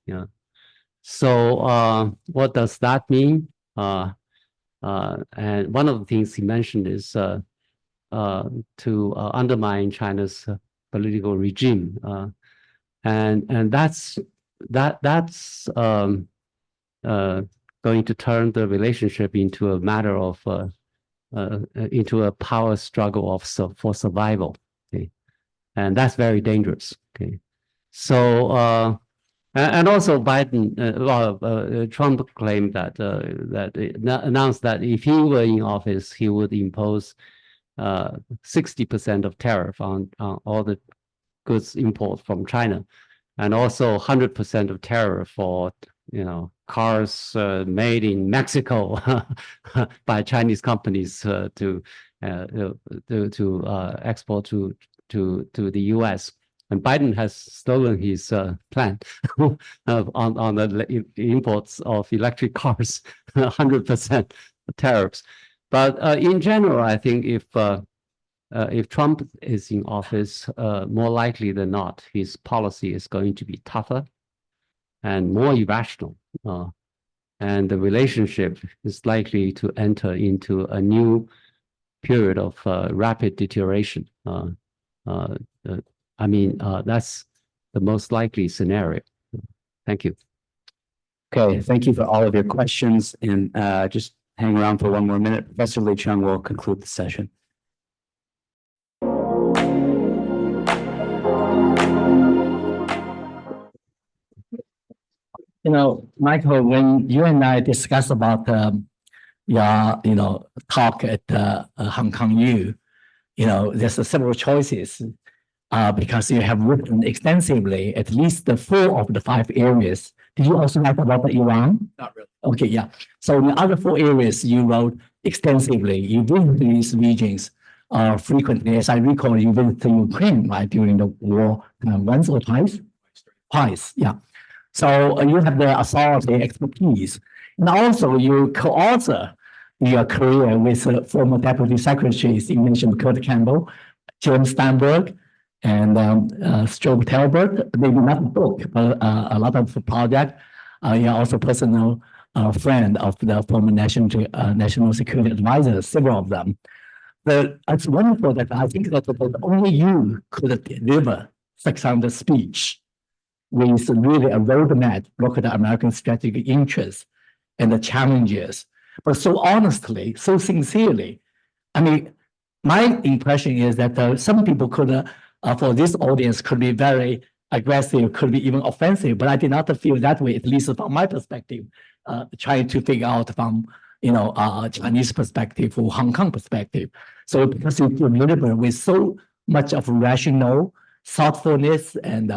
So what does that mean? And one of the things he mentioned is to undermine China's political regime, and that's going to turn the relationship into a matter of into a power struggle for survival. Okay, and that's very dangerous. Okay, so and also Biden, Trump claimed that announced that if he were in office, he would impose 60% of tariff on all the goods import from China, and also 100% of tariff for cars made in Mexico by Chinese companies to export to the U.S. And Biden has stolen his plan on the imports of electric cars, 100% tariffs. But in general, I think if Trump is in office, more likely than not, his policy is going to be tougher and more irrational. And the relationship is likely to enter into a new period of rapid deterioration. I mean, that's the most likely scenario. Thank you. Okay, thank you for all of your questions. And just hang around for one more minute. Professor Li Chung will conclude the session. Michael, when you and I discussed about your, talk at Hong Kong U, there's several choices because you have written extensively at least 4 of the 5 areas. Did you also write about Iran? Not really. Okay, yeah. So in the other 4 areas, you wrote extensively. You visited these regions frequently. As I recall, you visited Ukraine, right, during the war once or twice? Twice, yeah. So you have the authority expertise. And also you co-author your career with former deputy secretaries. You mentioned Kurt Campbell, James Steinberg, and Strobe Talbott. Maybe not a book, but a lot of projects. You're also personal friend of the former national security advisors, several of them. But it's wonderful that I think that only you could deliver such kind of speech with really a roadmap, look at the American strategic interests and the challenges, but so honestly, so sincerely. I mean, my impression is that some people could, for this audience, could be very aggressive, could be even offensive, but I did not feel that way, at least from my perspective, trying to figure out from, Chinese perspective or Hong Kong perspective. So because you deliver with so much of rational thoughtfulness and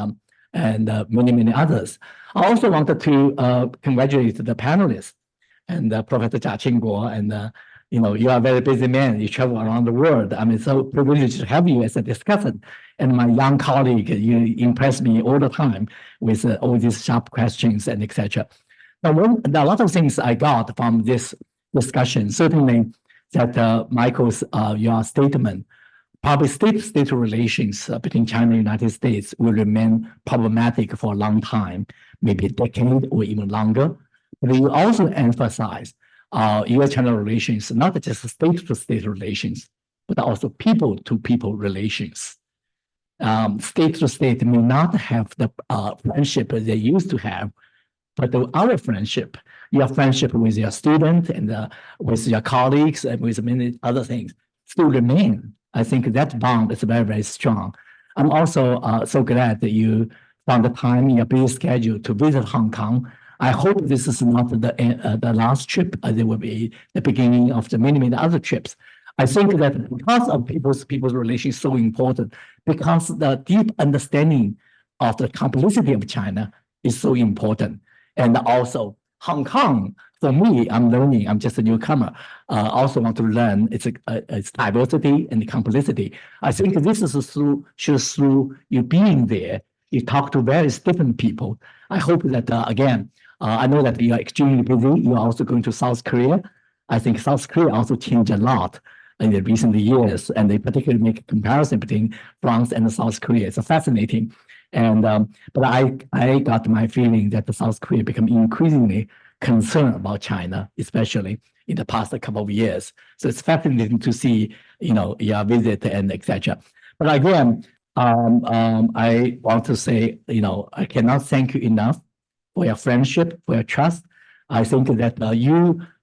many, many others. I also wanted to congratulate the panelists and Professor Qingguo, and you are a very busy man. You travel around the world. I'm so privileged to have you as a discussant. And my young colleague, you impress me all the time with all these sharp questions and etc. Now, a lot of things I got from this discussion, certainly that Michael's your statement, probably state-to-state relations between China and the United States will remain problematic for a long time, maybe a decade or even longer. But you also emphasize U.S.-China relations, not just state-to-state relations, but also people-to-people relations. State-to-state may not have the friendship they used to have, but our friendship, your friendship with your student and with your colleagues and with many other things still remain. I think that bond is very, very strong. I'm also so glad that you found the time in your busy schedule to visit Hong Kong. I hope this is not the last trip. There will be the beginning of the many, many other trips. I think that because of people's relations so important, because the deep understanding of the complexity of China is so important. And also Hong Kong, for me, I'm learning, I'm just a newcomer, also want to learn its diversity and complexity. I think this is through you being there, you talk to various different people. I hope that, again, I know that you are extremely busy. You are also going to South Korea. I think South Korea also changed a lot in the recent years, and they particularly make a comparison between France and South Korea. It's fascinating. And but I got my feeling that the South Korea become increasingly concerned about China, especially in the past couple of years. So it's fascinating to see, your visit and etc. But again, I want to say, I cannot thank you enough for your friendship, for your trust. I think that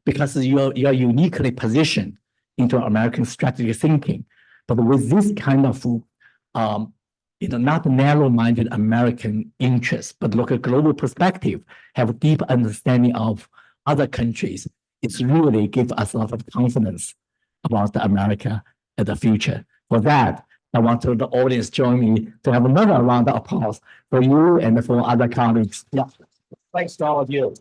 because you are uniquely positioned into American strategic thinking, but with this kind of, not narrow-minded American interests, but look at global perspective, have a deep understanding of other countries. It's really gives us a lot of confidence about the America and the future. For that, I want the audience join me to have another round of applause for you and for other colleagues. Yeah. Thanks to all of you.